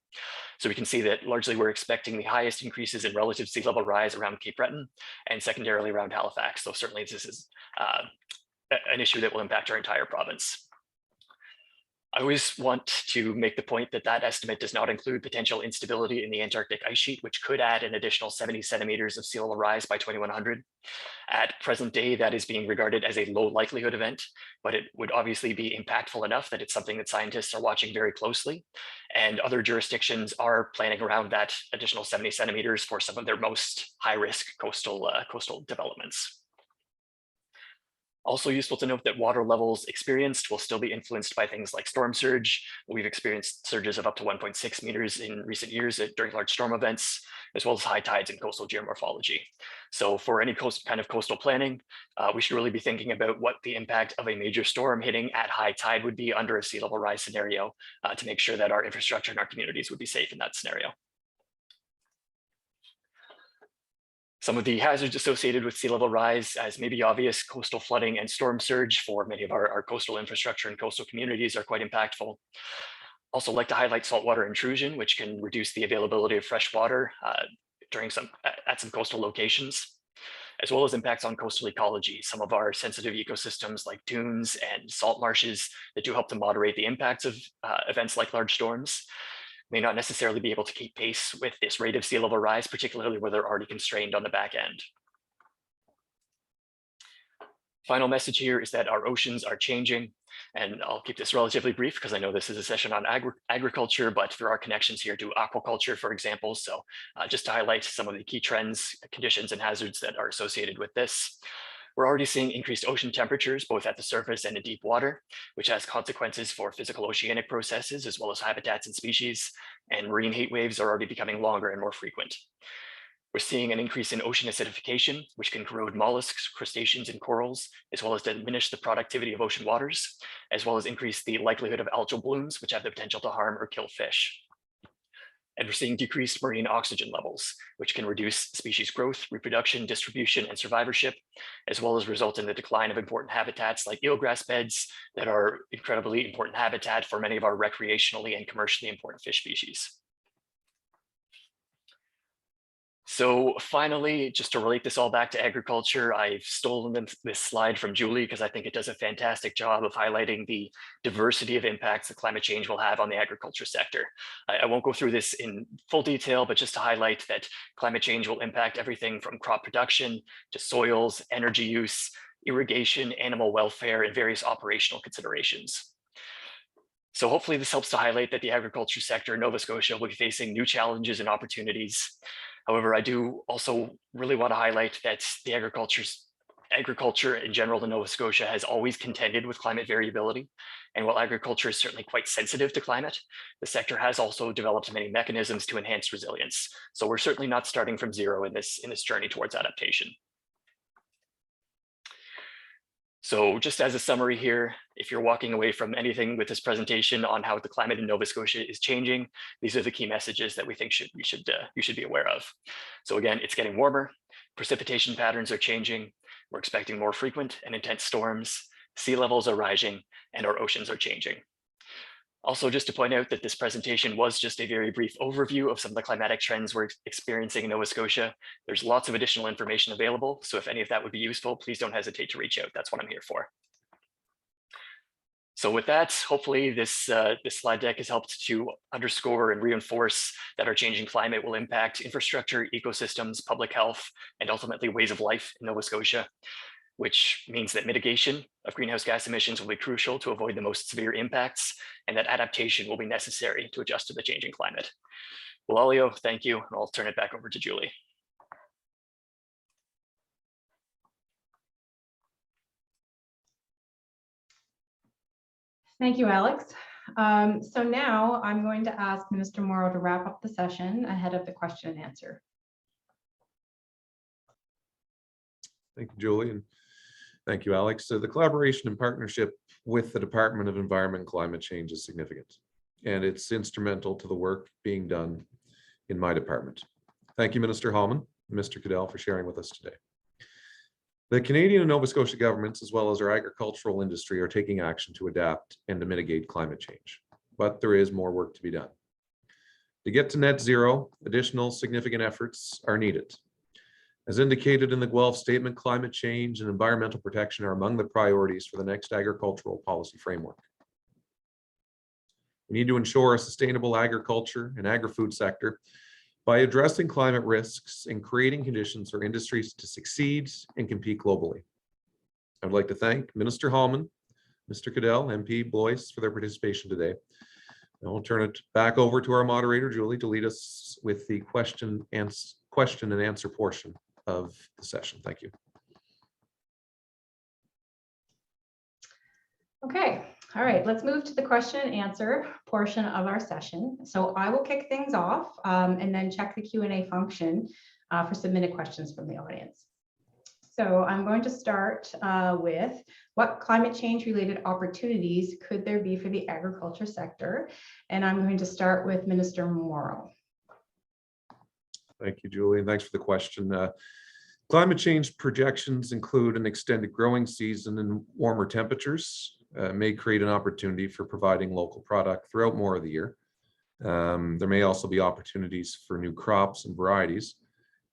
So we can see that largely we're expecting the highest increases in relative sea level rise around Cape Breton and secondarily around Halifax. So certainly this is an issue that will impact our entire province. I always want to make the point that that estimate does not include potential instability in the Antarctic ice sheet, which could add an additional 70 centimeters of sea level rise by 2100. At present day, that is being regarded as a low likelihood event, but it would obviously be impactful enough that it's something that scientists are watching very closely. And other jurisdictions are planning around that additional 70 centimeters for some of their most high-risk coastal developments. Also useful to note that water levels experienced will still be influenced by things like storm surge. We've experienced surges of up to 1.6 meters in recent years during large storm events, as well as high tides and coastal geomorphology. So for any kind of coastal planning, we should really be thinking about what the impact of a major storm hitting at high tide would be under a sea level rise scenario to make sure that our infrastructure and our communities would be safe in that scenario. Some of the hazards associated with sea level rise, as may be obvious, coastal flooding and storm surge for many of our coastal infrastructure and coastal communities are quite impactful. Also like to highlight saltwater intrusion, which can reduce the availability of fresh water at some coastal locations, as well as impacts on coastal ecology. Some of our sensitive ecosystems like dunes and salt marshes that do help to moderate the impacts of events like large storms may not necessarily be able to keep pace with this rate of sea level rise, particularly where they're already constrained on the back end. Final message here is that our oceans are changing, and I'll keep this relatively brief because I know this is a session on agriculture, but there are connections here to aquaculture, for example. So just to highlight some of the key trends, conditions, and hazards that are associated with this. We're already seeing increased ocean temperatures, both at the surface and in deep water, which has consequences for physical oceanic processes, as well as habitats and species, and marine heat waves are already becoming longer and more frequent. We're seeing an increase in ocean acidification, which can corrode mollusks, crustaceans, and corals, as well as diminish the productivity of ocean waters, as well as increase the likelihood of algal blooms, which have the potential to harm or kill fish. And we're seeing decreased marine oxygen levels, which can reduce species growth, reproduction, distribution, and survivorship, as well as result in the decline of important habitats like eelgrass beds that are incredibly important habitat for many of our recreationally and commercially important fish species. So finally, just to relate this all back to agriculture, I've stolen this slide from Julie because I think it does a fantastic job of highlighting the diversity of impacts that climate change will have on the agriculture sector. I won't go through this in full detail, but just to highlight that climate change will impact everything from crop production to soils, energy use, irrigation, animal welfare, and various operational considerations. So hopefully this helps to highlight that the agriculture sector in Nova Scotia will be facing new challenges and opportunities. However, I do also really want to highlight that the agriculture in general in Nova Scotia has always contended with climate variability. And while agriculture is certainly quite sensitive to climate, the sector has also developed many mechanisms to enhance resilience. So we're certainly not starting from zero in this journey towards adaptation. So just as a summary here, if you're walking away from anything with this presentation on how the climate in Nova Scotia is changing, these are the key messages that we think you should be aware of. So again, it's getting warmer, precipitation patterns are changing, we're expecting more frequent and intense storms, sea levels are rising, and our oceans are changing. Also, just to point out that this presentation was just a very brief overview of some of the climatic trends we're experiencing in Nova Scotia. There's lots of additional information available, so if any of that would be useful, please don't hesitate to reach out. That's what I'm here for. So with that, hopefully this slide deck has helped to underscore and reinforce that our changing climate will impact infrastructure, ecosystems, public health, and ultimately ways of life in Nova Scotia, which means that mitigation of greenhouse gas emissions will be crucial to avoid the most severe impacts, and that adaptation will be necessary to adjust to the changing climate. Well, Elio, thank you, and I'll turn it back over to Julie. Thank you, Alex. So now I'm going to ask Minister Morrow to wrap up the session ahead of the question and answer. Thank you, Julie. And Thank you, Alex. So the collaboration and partnership with the Department of Environment and Climate Change is significant, and it's instrumental to the work being done in my department. Thank you, Minister Hallman and Mr. Cadell, for sharing with us today. The Canadian and Nova Scotia governments, as well as our agricultural industry, are taking action to adapt and to mitigate climate change, but there is more work to be done. To get to net zero, additional significant efforts are needed. As indicated in the Guelph Statement, climate change and environmental protection are among the priorities for the next agricultural policy framework. We need to ensure a sustainable agriculture and agri-food sector by addressing climate risks and creating conditions for industries to succeed and compete globally. I'd like to thank Minister Hallman, Mr. Cadell, MP Blois for their participation today. I'll turn it back over to our moderator, Julie, to lead us with the question and answer portion of the session. Thank you. Okay, all right, let's move to the question and answer portion of our session. So I will kick things off and then check the Q&A function for submitted questions from the audience. So I'm going to start with what climate change related opportunities could there be for the agriculture sector? And I'm going to start with Minister Morrow. Thank you, Julie, and thanks for the question. Climate change projections include an extended growing season and warmer temperatures may create an opportunity for providing local product throughout more of the year. There may also be opportunities for new crops and varieties.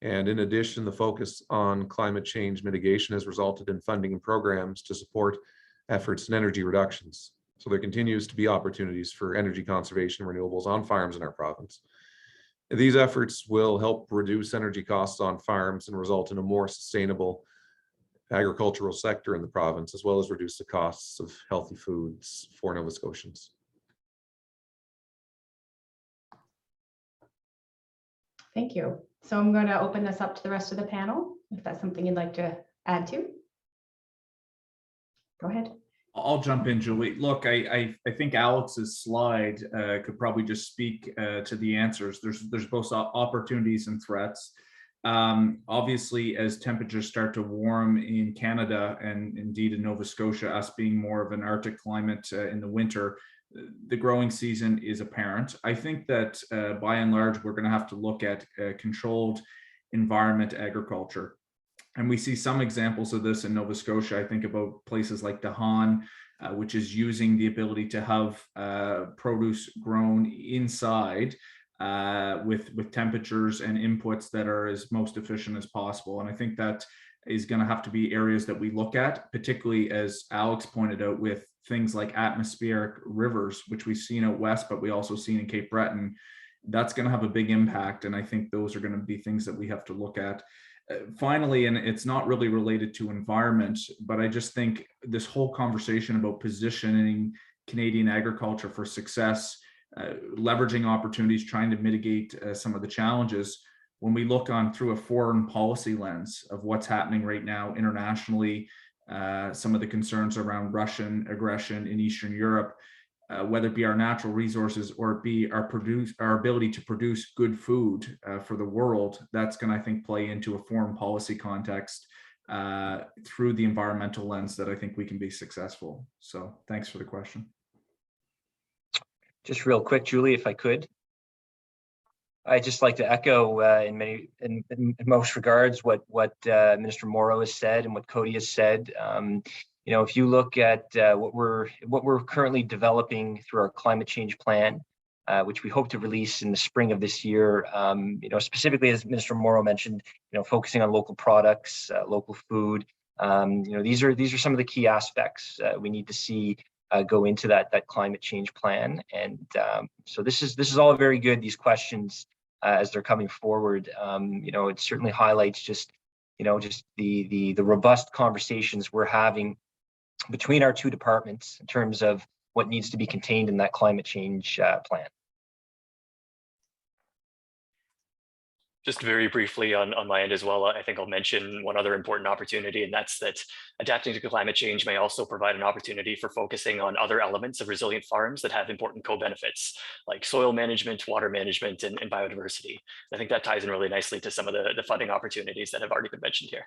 And in addition, the focus on climate change mitigation has resulted in funding and programs to support efforts in energy reductions. So there continues to be opportunities for energy conservation and renewables on farms in our province. These efforts will help reduce energy costs on farms and result in a more sustainable agricultural sector in the province, as well as reduce the costs of healthy foods for Nova Scotians. Thank you. So I'm going to open this up to the rest of the panel, if that's something you'd like to add to. Go ahead. I'll jump in, Julie. Look, I think Alex's slide could probably just speak to the answers. There's both opportunities and threats. Obviously, as temperatures start to warm in Canada and indeed in Nova Scotia, us being more of an Arctic climate in the winter, the growing season is apparent. I think that by and large, we're going to have to look at controlled environment agriculture. And we see some examples of this in Nova Scotia. I think about places like Hallman, which is using the ability to have produce grown inside with temperatures and inputs that are as most efficient as possible. And I think that is going to have to be areas that we look at, particularly as Alex pointed out, with things like atmospheric rivers, which we've seen out west, but we also seen in Cape Breton. That's going to have a big impact. And I think those are going to be things that we have to look at. Finally, and it's not really related to environment, but I just think this whole conversation about positioning Canadian agriculture for success, leveraging opportunities, trying to mitigate some of the challenges. When we look on through a foreign policy lens of what's happening right now internationally, some of the concerns around Russian aggression in Eastern Europe, whether it be our natural resources or it be our ability to produce good food for the world, that's going to, I think, play into a foreign policy context through the environmental lens that I think we can be successful. So thanks for the question. Just real quick, Julie, if I could. I'd just like to echo in most regards what Minister Morrow has said and what Cody has said. You know, if you look at what we're currently developing through our climate change plan, which we hope to release in the spring of this year, you know, specifically as Minister Morrow mentioned, you know, focusing on local products, local food. You know, these are some of the key aspects we need to see go into that climate change plan. And so this is all very good. These questions as they're coming forward, you know, it certainly highlights just the robust conversations we're having between our two departments in terms of what needs to be contained in that climate change plan. Just very briefly on my end as well, I think I'll mention one other important opportunity, and that's that adapting to climate change may also provide an opportunity for focusing on other elements of resilient farms that have important co-benefits, like soil management, water management, and biodiversity. I think that ties in really nicely to some of the funding opportunities that have already been mentioned here.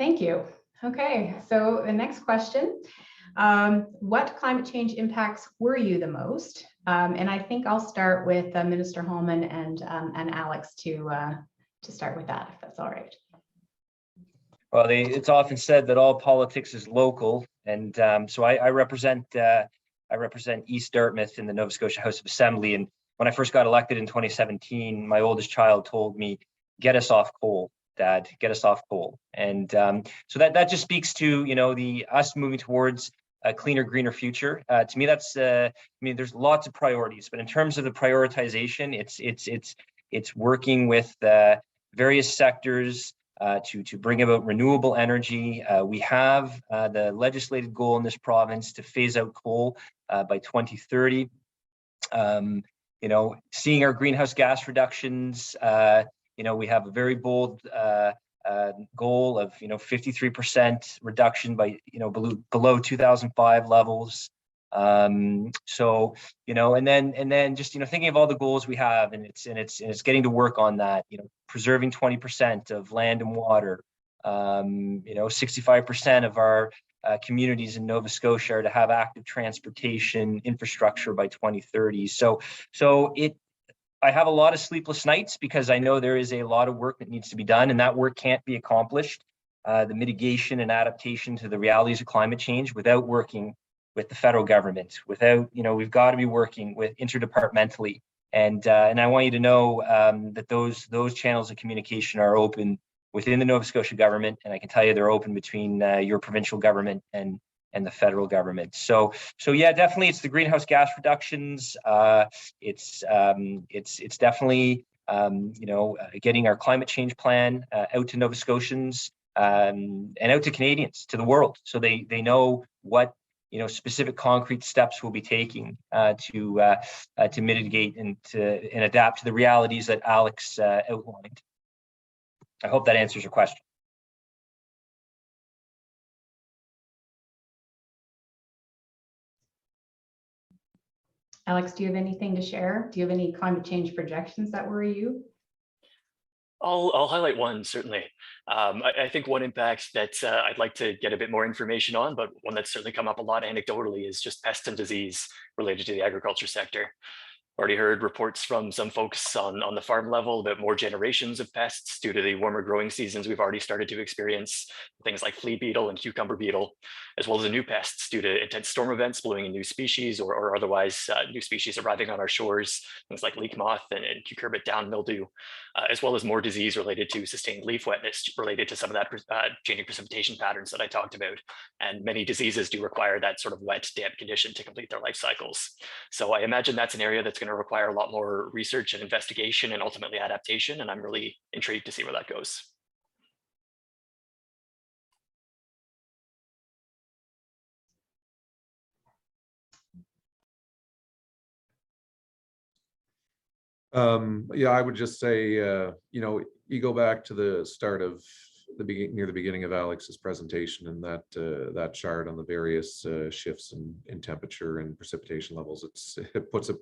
Thank you. Okay, so the next question. What climate change impacts worry you the most? And I think I'll start with Minister Hallman and Alex to start with that, if that's all right. Well, it's often said that all politics is local, and so I represent East Dartmouth in the Nova Scotia House of Assembly. And when I first got elected in 2017, my oldest child told me, "Get us off coal, Dad. Get us off coal." And so that just speaks to us moving towards a cleaner, greener future. To me, that's there's lots of priorities, but in terms of the prioritization, it's working with various sectors. To bring about renewable energy. We have the legislated goal in this province to phase out coal by 2030. Seeing our greenhouse gas reductions, we have a very bold goal of 53% reduction by below 2005 levels. So and then just thinking of all the goals we have, and it's getting to work on that, preserving 20% of land and water, 65% of our communities in Nova Scotia are to have active transportation infrastructure by 2030. So I have a lot of sleepless nights because I know there is a lot of work that needs to be done, and that work can't be accomplished, the mitigation and adaptation to the realities of climate change, without working with the federal government. We've got to be working with interdepartmentally, and I want you to know that those channels of communication are open within the Nova Scotia government, and I can tell you they're open between your provincial government and the federal government. So yeah, definitely, it's the greenhouse gas reductions. It's definitely getting our climate change plan out to Nova Scotians and out to Canadians, to the world, so they know what specific concrete steps we'll be taking to mitigate and adapt to the realities that Alex outlined. I hope that answers your question. Alex, do you have anything to share? Do you have any climate change projections that worry you? I'll highlight one, certainly. I think one impact that I'd like to get a bit more information on, but one that's certainly come up a lot anecdotally, is just pest and disease related to the agriculture sector. Already heard reports from some folks on the farm level about more generations of pests due to the warmer growing seasons we've already started to experience, things like flea beetle and cucumber beetle, as well as the new pests due to intense storm events blowing in new species or otherwise new species arriving on our shores, things like leek moth and cucurbit down mildew, as well as more disease related to sustained leaf wetness related to some of that changing precipitation patterns that I talked about. And many diseases do require that sort of wet, damp condition to complete their life cycles. So I imagine that's an area that's going to require a lot more research and investigation and ultimately adaptation. And I'm really intrigued to see where that goes. Yeah, I would just say, you go back to the start of near the beginning of Alex's presentation, and that chart on the various shifts in temperature and precipitation levels. It puts it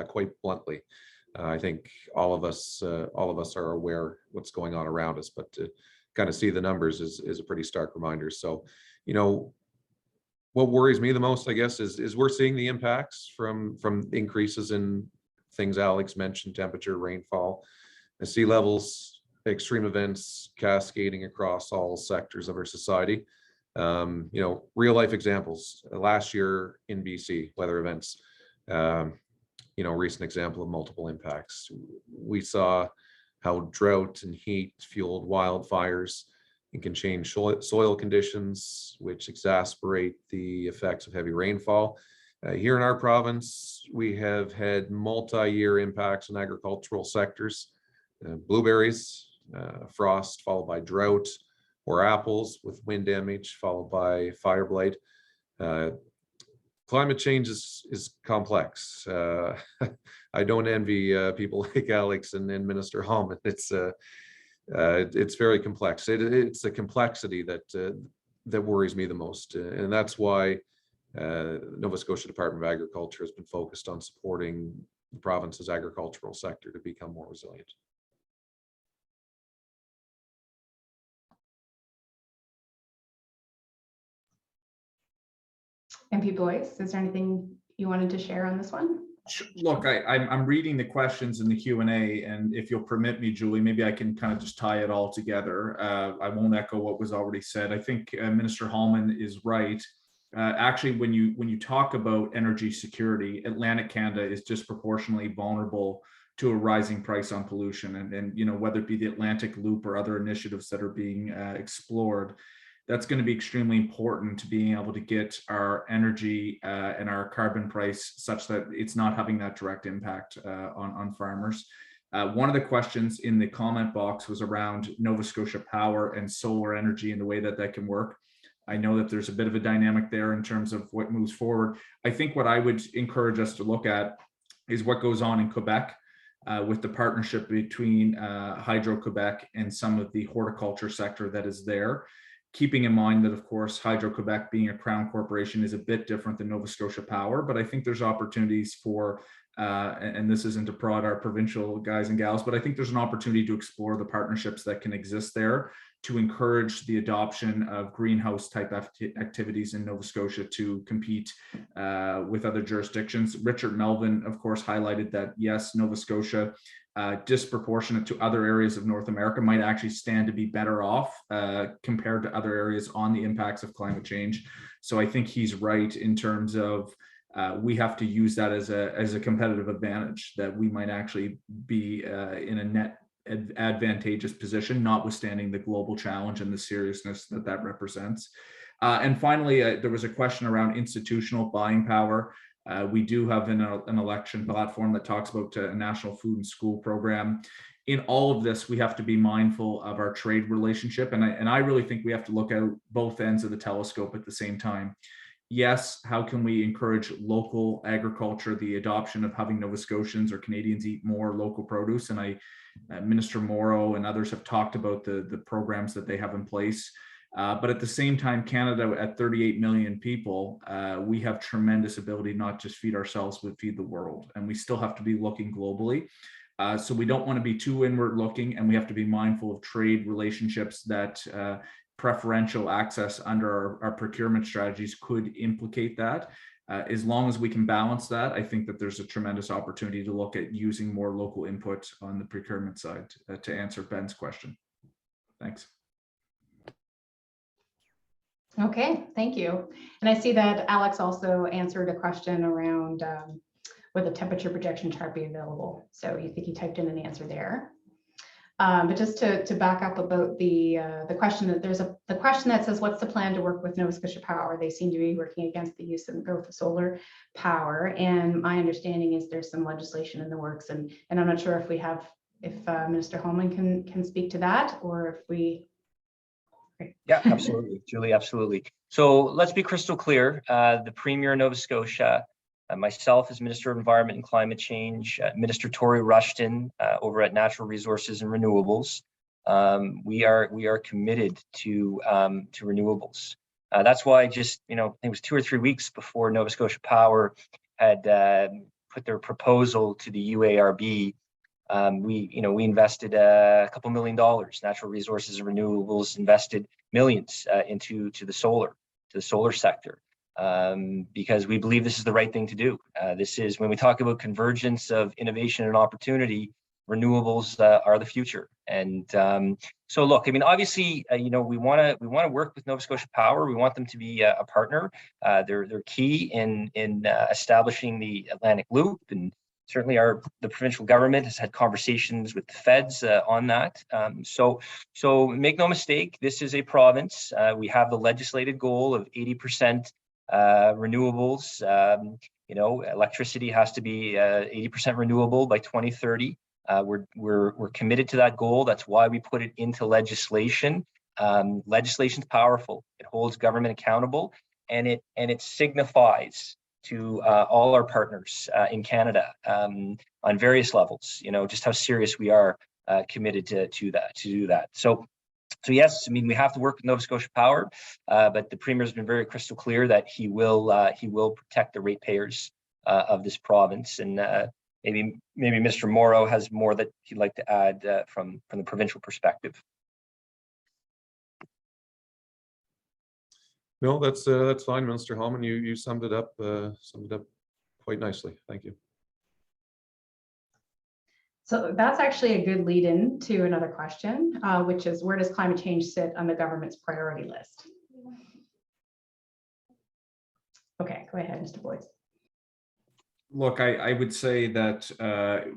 quite bluntly. I think all of us are aware what's going on around us, but to kind of see the numbers is a pretty stark reminder. So, what worries me the most, I guess, is we're seeing the impacts from increases in things Alex mentioned: temperature, rainfall, sea levels, extreme events cascading across all sectors of our society. Real life examples. Last year in BC, weather events, recent example of multiple impacts. We saw how drought and heat fueled wildfires and can change soil conditions, which exacerbate the effects of heavy rainfall. Here in our province, we have had multi-year impacts on agricultural sectors: blueberries, frost followed by drought, or apples with wind damage followed by fire blight. Climate change is complex. I don't envy people like Alex and Minister Hallman. It's very complex. It's the complexity that worries me the most, and that's why Nova Scotia Department of Agriculture has been focused on supporting the province's agricultural sector to become more resilient. MP Boyce, is there anything you wanted to share on this one? Look, I'm reading the questions in the Q&A, and if you'll permit me, Julie, maybe I can kind of just tie it all together. I won't echo what was already said. I think Minister Hallman is right. Actually, when you talk about energy security, Atlantic Canada is disproportionately vulnerable to a rising price on pollution, and you know, whether it be the Atlantic Loop or other initiatives that are being explored. That's going to be extremely important to being able to get our energy and our carbon price such that it's not having that direct impact on farmers. One of the questions in the comment box was around Nova Scotia Power and solar energy and the way that that can work. I know that there's a bit of a dynamic there in terms of what moves forward. I think what I would encourage us to look at is what goes on in Quebec with the partnership between Hydro-Quebec and some of the horticulture sector that is there. Keeping in mind that, of course, Hydro-Quebec being a Crown corporation is a bit different than Nova Scotia Power, but I think there's opportunities for, and this isn't to prod our provincial guys and gals, but I think there's an opportunity to explore the partnerships that can exist there to encourage the adoption of greenhouse type activities in Nova Scotia to compete with other jurisdictions. Richard Melvin, of course, highlighted that, yes, Nova Scotia, disproportionate to other areas of North America, might actually stand to be better off compared to other areas on the impacts of climate change. So I think he's right in terms of we have to use that as a competitive advantage, that we might actually be in a net advantageous position, notwithstanding the global challenge and the seriousness that that represents. And finally, there was a question around institutional buying power. We do have an election platform that talks about a national food and school program. In all of this, we have to be mindful of our trade relationship. And I really think we have to look at both ends of the telescope at the same time. Yes, how can we encourage local agriculture, the adoption of having Nova Scotians or Canadians eat more local produce? And Minister Morrow and others have talked about the programs that they have in place. But at the same time, Canada at 38 million people, we have tremendous ability not just feed ourselves, but feed the world. And we still have to be looking globally. So we don't want to be too inward looking, and we have to be mindful of trade relationships that preferential access under our procurement strategies could implicate that. As long as we can balance that, I think that there's a tremendous opportunity to look at using more local input on the procurement side to answer Ben's question. Thanks. Okay, thank you. And I see that Alex also answered a question around would the temperature projection chart be available? So you think he typed in an answer there. But just to back up about the question, that there's the question that says, what's the plan to work with Nova Scotia Power? They seem to be working against the use and growth of solar power. And my understanding is there's some legislation in the works. And I'm not sure if Minister Hallman can speak to that, or if we. Yeah, absolutely, Julie, absolutely. So let's be crystal clear. The Premier of Nova Scotia, myself as Minister of Environment and Climate Change, Minister Tory Rushton over at Natural Resources and Renewables, we are committed to renewables. That's why just, I think it was 2 or 3 weeks before Nova Scotia Power had put their proposal to the UARB, we invested a couple $1 million. Natural Resources and Renewables invested millions into the solar sector. Because we believe this is the right thing to do. This is, when we talk about convergence of innovation and opportunity, renewables are the future. And so look, I mean, obviously, we want to work with Nova Scotia Power. We want them to be a partner. They're key in establishing the Atlantic Loop, and certainly the provincial government has had conversations with the feds on that. So make no mistake, this is a province. We have the legislated goal of 80% renewables. Electricity has to be 80% renewable by 2030. We're committed to that goal. That's why we put it into legislation. Legislation's powerful. It holds government accountable, and it signifies to all our partners in Canada on various levels, just how serious we are committed to do that. So yes, I mean, we have to work with Nova Scotia Power, but the Premier has been very crystal clear that he will protect the ratepayers of this province. And maybe Mr. Morrow has more that he'd like to add from the provincial perspective. No, that's fine, Minister Hallman. You summed it up quite nicely. Thank you. So that's actually a good lead in to another question, which is, where does climate change sit on the government's priority list? Okay, go ahead, Mr. Boyce. Look, I would say that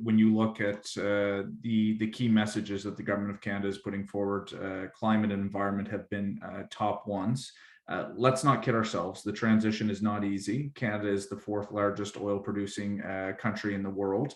when you look at the key messages that the government of Canada is putting forward, climate and environment have been top ones. Let's not kid ourselves. The transition is not easy. Canada is the 4th largest oil producing country in the world.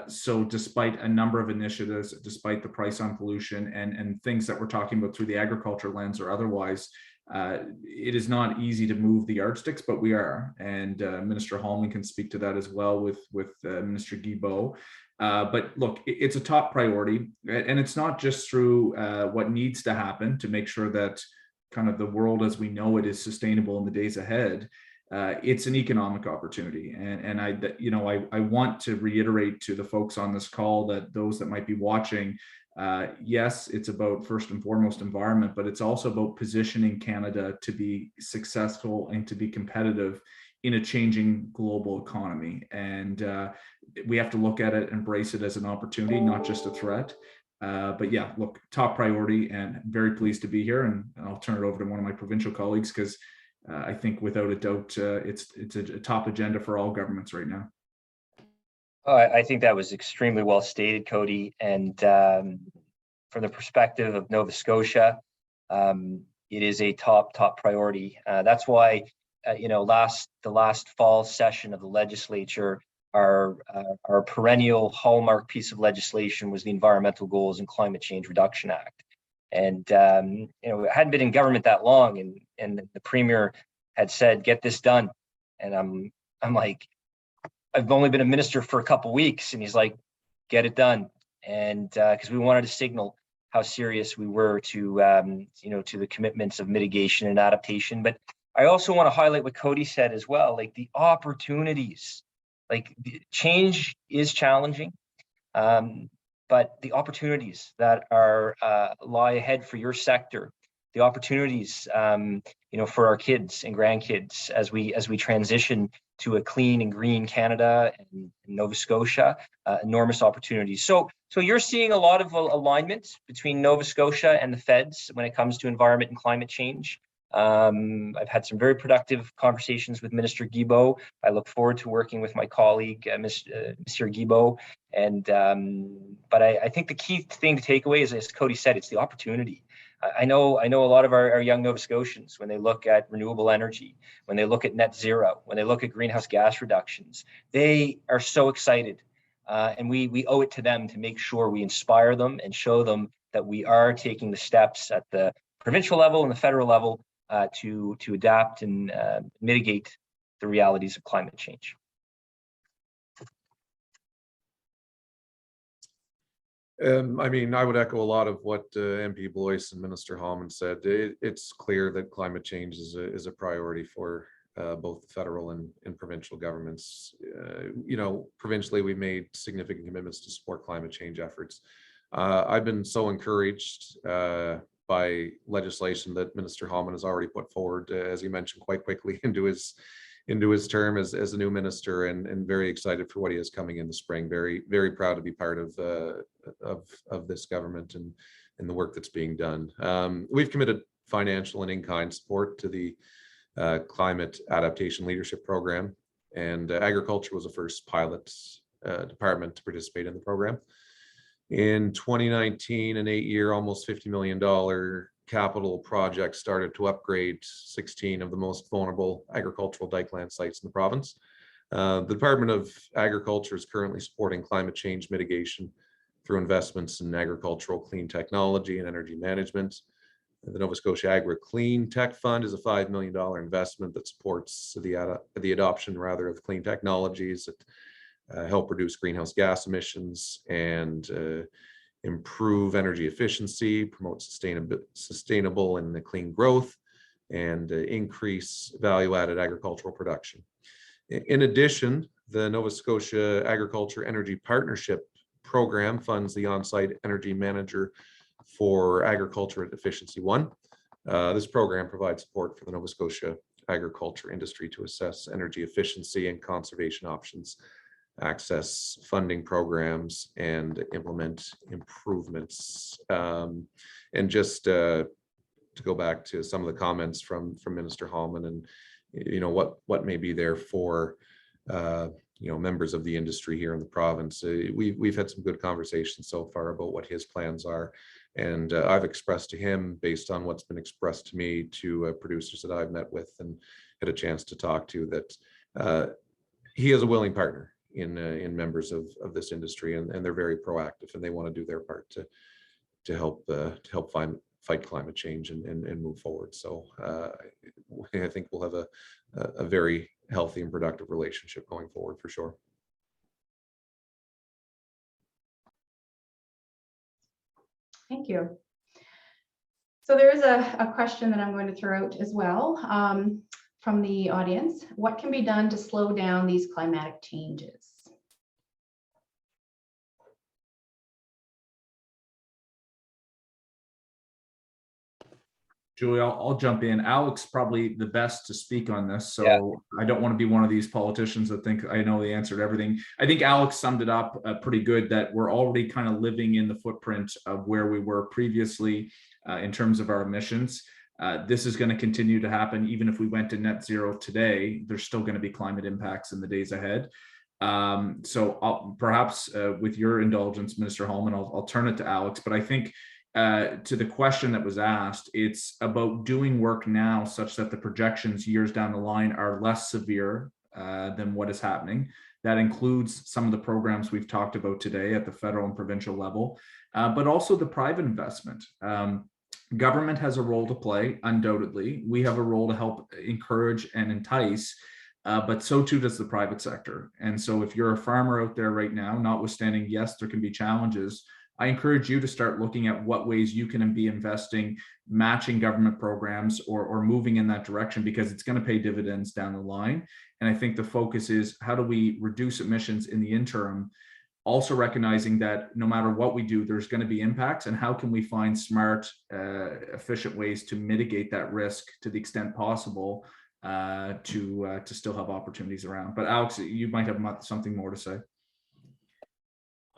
So despite a number of initiatives, despite the price on pollution and things that we're talking about through the agriculture lens or otherwise, it is not easy to move the yardsticks, but we are. And Minister Hallman can speak to that as well with Minister Guilbeault. But look, it's a top priority, and it's not just through what needs to happen to make sure that kind of the world as we know it is sustainable in the days ahead. It's an economic opportunity, and I want to reiterate to the folks on this call that those that might be watching, yes, it's about first and foremost environment, but it's also about positioning Canada to be successful and to be competitive in a changing global economy. And we have to look at it, embrace it as an opportunity, not just a threat. But yeah, look, top priority, and very pleased to be here. And I'll turn it over to one of my provincial colleagues, because I think without a doubt, it's a top agenda for all governments right now. I think that was extremely well stated, Cody. And from the perspective of Nova Scotia, it is a top priority. That's why, the last fall session of the legislature, our perennial hallmark piece of legislation was the Environmental Goals and Climate Change Reduction Act. And it hadn't been in government that long, and the Premier had said, "Get this done." And I'm like, I've only been a minister for a couple of weeks, and he's like, "Get it done." And because we wanted to signal how serious we were to the commitments of mitigation and adaptation. But I also want to highlight what Cody said as well, like the opportunities. Like, change is challenging, but the opportunities that are lie ahead for your sector, the opportunities for our kids and grandkids as we transition to a clean and green Canada and Nova Scotia, enormous opportunities. So you're seeing a lot of alignment between Nova Scotia and the feds when it comes to environment and climate change. I've had some very productive conversations with Minister Guilbeault. I look forward to working with my colleague, Mr. Guilbeault. But I think the key thing to take away is, as Cody said, it's the opportunity. I know a lot of our young Nova Scotians, when they look at renewable energy, when they look at net zero, when they look at greenhouse gas reductions, they are so excited. And we owe it to them to make sure we inspire them and show them that we are taking the steps at the provincial level and the federal level to adapt and mitigate the realities of climate change. I would echo a lot of what MP Blois and Minister Hallman said. It's clear that climate change is a priority for both the federal and provincial governments. Provincially, we made significant commitments to support climate change efforts. I've been so encouraged by legislation that Minister Hallman has already put forward, as he mentioned, quite quickly into his term as a new minister, and very excited for what he has coming in the spring. Very, very proud to be part of this government and the work that's being done. We've committed financial and in-kind support to the Climate Adaptation Leadership Program, and agriculture was the first pilot department to participate in the program. In 2019, an 8-year, almost $50 million capital project started to upgrade 16 of the most vulnerable agricultural dikeland sites in the province. The Department of Agriculture is currently supporting climate change mitigation through investments in agricultural clean technology and energy management. The Nova Scotia Agri Clean Tech Fund is a $5 million investment that supports the adoption of clean technologies that help reduce greenhouse gas emissions and improve energy efficiency, promote sustainable and clean growth, and increase value-added agricultural production. In addition, the Nova Scotia Agriculture Energy Partnership Program funds the on-site energy manager for Agriculture Efficiency 1. This program provides support for the Nova Scotia agriculture industry to assess energy efficiency and conservation options, access funding programs, and implement improvements. And just to go back to some of the comments from Minister Hallman, and what may be there for members of the industry here in the province. We've had some good conversations so far about what his plans are, and I've expressed to him, based on what's been expressed to me, to producers that I've met with and had a chance to talk to, that he is a willing partner in members of this industry, and they're very proactive, and they want to do their part to help fight climate change and move forward. So I think we'll have a very healthy and productive relationship going forward for sure. Thank you. So there is a question that I'm going to throw out as well from the audience. What can be done to slow down these climatic changes? Julie, I'll jump in. Alex probably the best to speak on this, so Yeah. I don't want to be one of these politicians that think I know the answer to everything. I think Alex summed it up pretty good, that we're already kind of living in the footprint of where we were previously in terms of our emissions. This is going to continue to happen. Even if we went to net zero today, there's still going to be climate impacts in the days ahead. So perhaps with your indulgence, Minister Hallman, I'll turn it to Alex, but I think to the question that was asked, it's about doing work now such that the projections years down the line are less severe than what is happening. That includes some of the programs we've talked about today at the federal and provincial level, but also the private investment. Government has a role to play, undoubtedly. We have a role to help encourage and entice, but so too does the private sector. And so if you're a farmer out there right now, notwithstanding, yes, there can be challenges, I encourage you to start looking at what ways you can be investing, matching government programs, or moving in that direction, because it's going to pay dividends down the line. And I think the focus is, how do we reduce emissions in the interim, also recognizing that no matter what we do, there's going to be impacts, and how can we find smart, efficient ways to mitigate that risk to the extent possible to still have opportunities around. But Alex, you might have something more to say.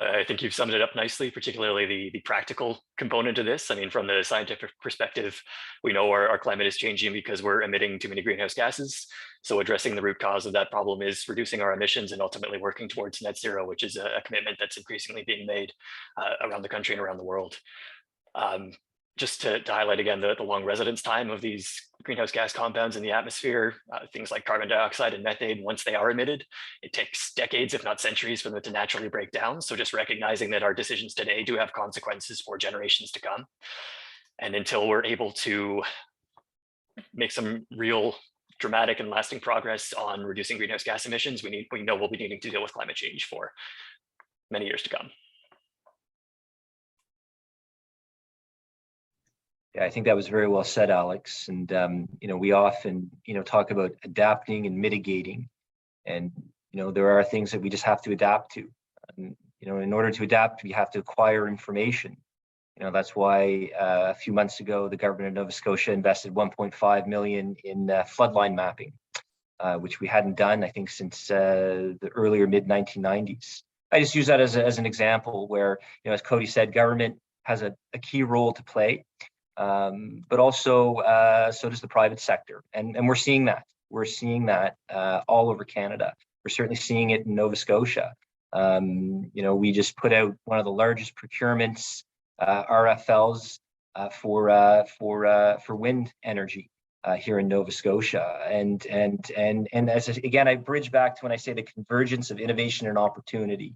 I think you've summed it up nicely, particularly the practical component of this. I mean, from the scientific perspective, we know our climate is changing because we're emitting too many greenhouse gases. So addressing the root cause of that problem is reducing our emissions and ultimately working towards net zero, which is a commitment that's increasingly being made around the country and around the world. Just to highlight again the long residence time of these greenhouse gas compounds in the atmosphere, things like carbon dioxide and methane, once they are emitted, it takes decades, if not centuries, for them to naturally break down. So just recognizing that our decisions today do have consequences for generations to come. And until we're able to make some real dramatic and lasting progress on reducing greenhouse gas emissions, we know we'll be needing to deal with climate change for many years to come. Yeah, I think that was very well said, Alex. And we often talk about adapting and mitigating, and there are things that we just have to adapt to. In order to adapt, we have to acquire information. That's why a few months ago the government of Nova Scotia invested 1.5 million in floodline mapping, which we hadn't done, I think, since the earlier mid-1990s. I just use that as an example where, as Cody said, government has a key role to play. But also so does the private sector. And we're seeing that. We're seeing that all over Canada. We're certainly seeing it in Nova Scotia. We just put out one of the largest procurements, RFLs, for wind energy here in Nova Scotia. And again, I bridge back to when I say the convergence of innovation and opportunity.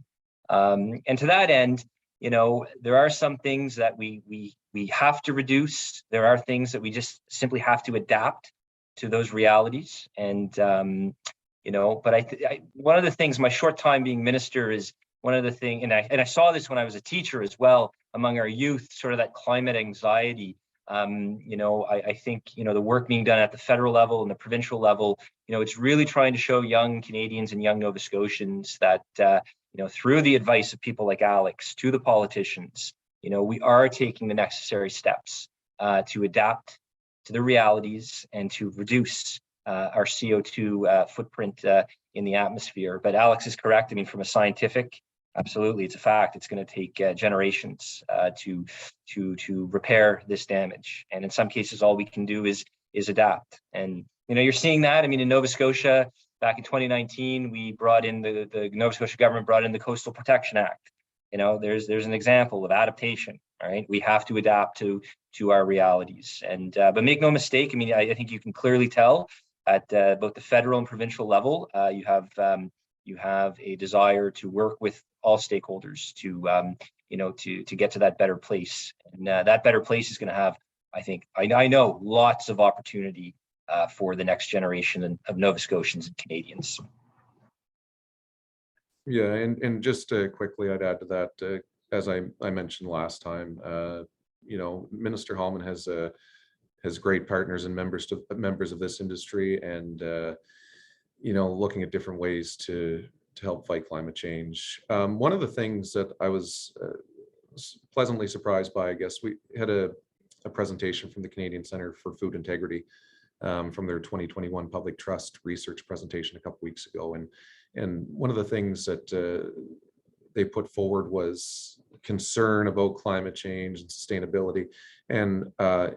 And to that end, there are some things that we have to reduce. There are things that we just simply have to adapt to those realities. And but one of the things, my short time being minister, is one of the things, and I saw this when I was a teacher as well among our youth, sort of that climate anxiety. I think the work being done at the federal level and the provincial level, it's really trying to show young Canadians and young Nova Scotians that through the advice of people like Alex to the politicians, we are taking the necessary steps to adapt to the realities and to reduce our CO2 footprint in the atmosphere. But Alex is correct. I mean, from a scientific, absolutely, it's a fact. It's going to take generations to repair this damage, and in some cases, all we can do is adapt. And you're seeing that. I mean, in Nova Scotia, back in 2019, we brought in the Nova Scotia government brought in the Coastal Protection Act. There's an example of adaptation. All right, we have to adapt to our realities, and but make no mistake. I mean, I think you can clearly tell at both the federal and provincial level, you have a desire to work with all stakeholders to get to that better place, and that better place is going to have, I know, lots of opportunity for the next generation of Nova Scotians and Canadians. Yeah, and just quickly, I'd add to that, as I mentioned last time, Minister Hallman has great partners and members of this industry, and looking at different ways to help fight climate change. One of the things that I was pleasantly surprised by, I guess, we had a presentation from the Canadian Centre for Food Integrity from their 2021 Public Trust Research presentation a couple weeks ago, and one of the things that they put forward was concern about climate change and sustainability, and a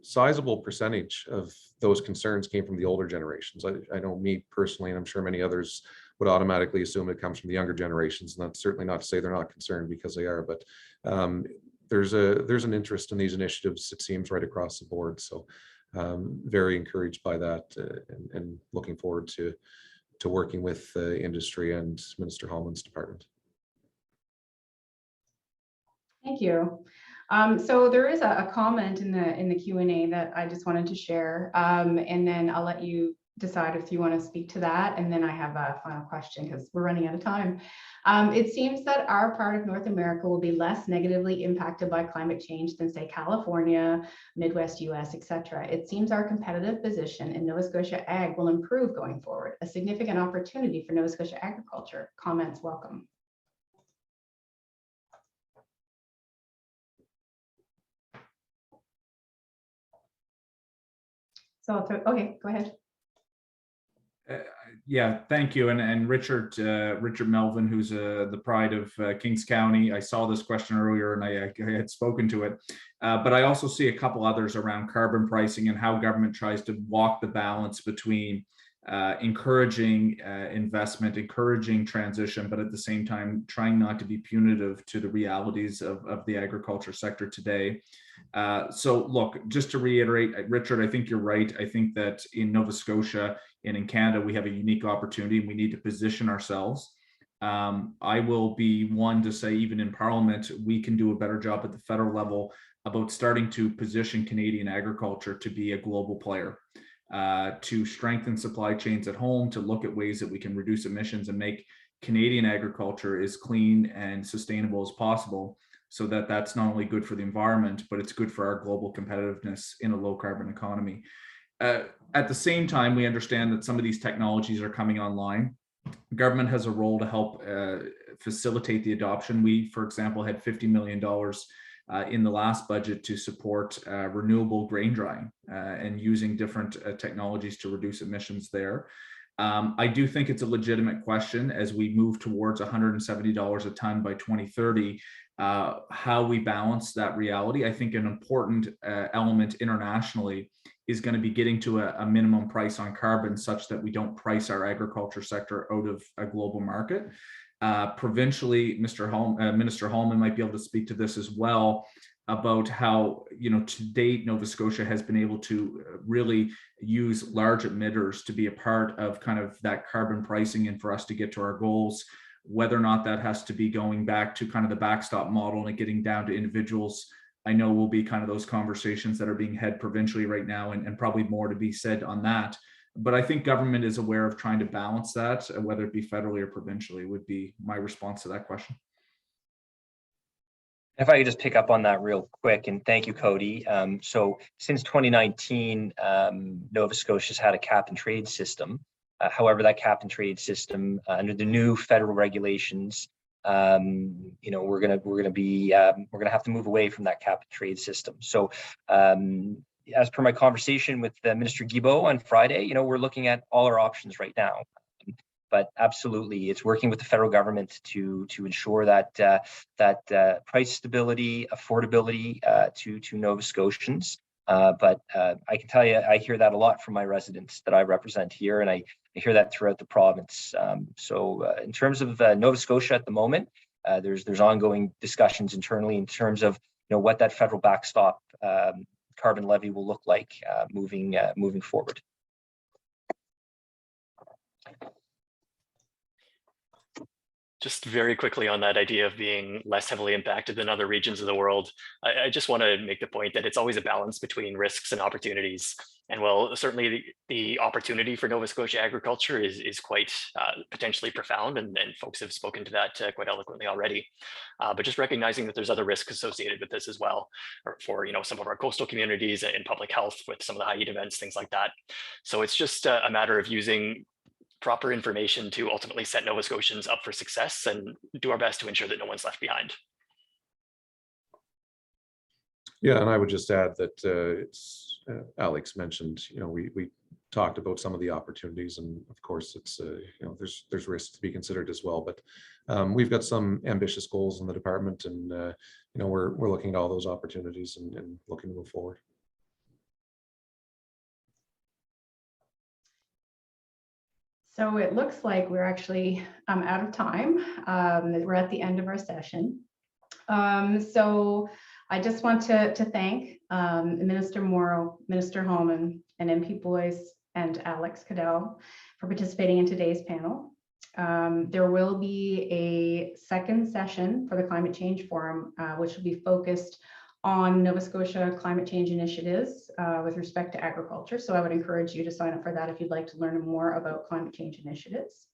sizable percentage of those concerns came from the older generations. I know me personally, and I'm sure many others would automatically assume it comes from the younger generations, and that's certainly not to say they're not concerned, because they are. But there's an interest in these initiatives, it seems, right across the board. So very encouraged by that, and looking forward to working with industry and Minister Hallman's department. Thank you. So there is a comment in the Q&A that I just wanted to share, and then I'll let you decide if you want to speak to that, and then I have a final question because we're running out of time. It seems that our part of North America will be less negatively impacted by climate change than, say, California, Midwest US, etc. It seems our competitive position in Nova Scotia ag will improve going forward, a significant opportunity for Nova Scotia agriculture. Comments welcome. So, okay, go ahead. Yeah, thank you. And Richard Melvin, who's the pride of Kings County. I saw this question earlier and I had spoken to it, but I also see a couple others around carbon pricing and how government tries to walk the balance between encouraging investment, encouraging transition, but at the same time trying not to be punitive to the realities of the agriculture sector today. So look, just to reiterate, Richard, I think you're right. I think that in Nova Scotia and in Canada, we have a unique opportunity and we need to position ourselves. I will be one to say, even in Parliament, we can do a better job at the federal level about starting to position Canadian agriculture to be a global player, to strengthen supply chains at home, to look at ways that we can reduce emissions and make Canadian agriculture as clean and sustainable as possible, so that that's not only good for the environment, but it's good for our global competitiveness in a low carbon economy. At the same time, we understand that some of these technologies are coming online. Government has a role to help facilitate the adoption. We, for example, had $50 million in the last budget to support renewable grain drying and using different technologies to reduce emissions there. I do think it's a legitimate question as we move towards $170 a ton by 2030, how we balance that reality. I think an important element internationally is going to be getting to a minimum price on carbon such that we don't price our agriculture sector out of a global market. Provincially, Minister Hallman might be able to speak to this as well, about how, to date, Nova Scotia has been able to really use large emitters to be a part of kind of that carbon pricing and for us to get to our goals. Whether or not that has to be going back to kind of the backstop model and getting down to individuals, I know will be kind of those conversations that are being had provincially right now, and probably more to be said on that. But I think government is aware of trying to balance that, whether it be federally or provincially, would be my response to that question. If I could just pick up on that real quick, and thank you, Cody. So since 2019, Nova Scotia's had a cap and trade system. However, that cap and trade system under the new federal regulations you know, we're gonna have to move away from that cap and trade system. So as per my conversation with Minister Guilbeault on Friday, you know, we're looking at all our options right now. But absolutely, it's working with the federal government to ensure that price stability, affordability to Nova Scotians. But I can tell you, I hear that a lot from my residents that I represent here, and I hear that throughout the province. So in terms of Nova Scotia at the moment, there's ongoing discussions internally in terms of, you know, what that federal backstop carbon levy will look like moving forward. Just very quickly on that idea of being less heavily impacted than other regions of the world, I just want to make the point that it's always a balance between risks and opportunities. And while certainly the opportunity for Nova Scotia agriculture is quite potentially profound, and folks have spoken to that quite eloquently already, but just recognizing that there's other risks associated with this as well, or for, you know, some of our coastal communities and public health with some of the high heat events, things like that. So it's just a matter of using proper information to ultimately set Nova Scotians up for success and do our best to ensure that no one's left behind. Yeah, and I would just add that it's Alex mentioned, you know, we talked about some of the opportunities, and of course it's you know, there's risks to be considered as well, but we've got some ambitious goals in the department, and you know, we're looking at all those opportunities and looking to move forward. So it looks like we're actually out of time. We're at the end of our session. So I just want to thank Minister Morrow, Minister Hallman, and MP Boyce and Alex Cadell for participating in today's panel. There will be a second session for the Climate Change Forum, which will be focused on Nova Scotia climate change initiatives with respect to agriculture. So I would encourage you to sign up for that if you'd like to learn more about climate change initiatives.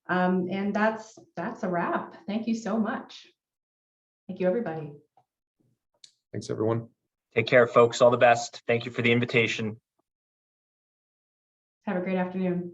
And that's a wrap. Thank you so much. Thank you, everybody. Thanks, everyone. Take care, folks. All the best. Thank you for the invitation. Have a great afternoon.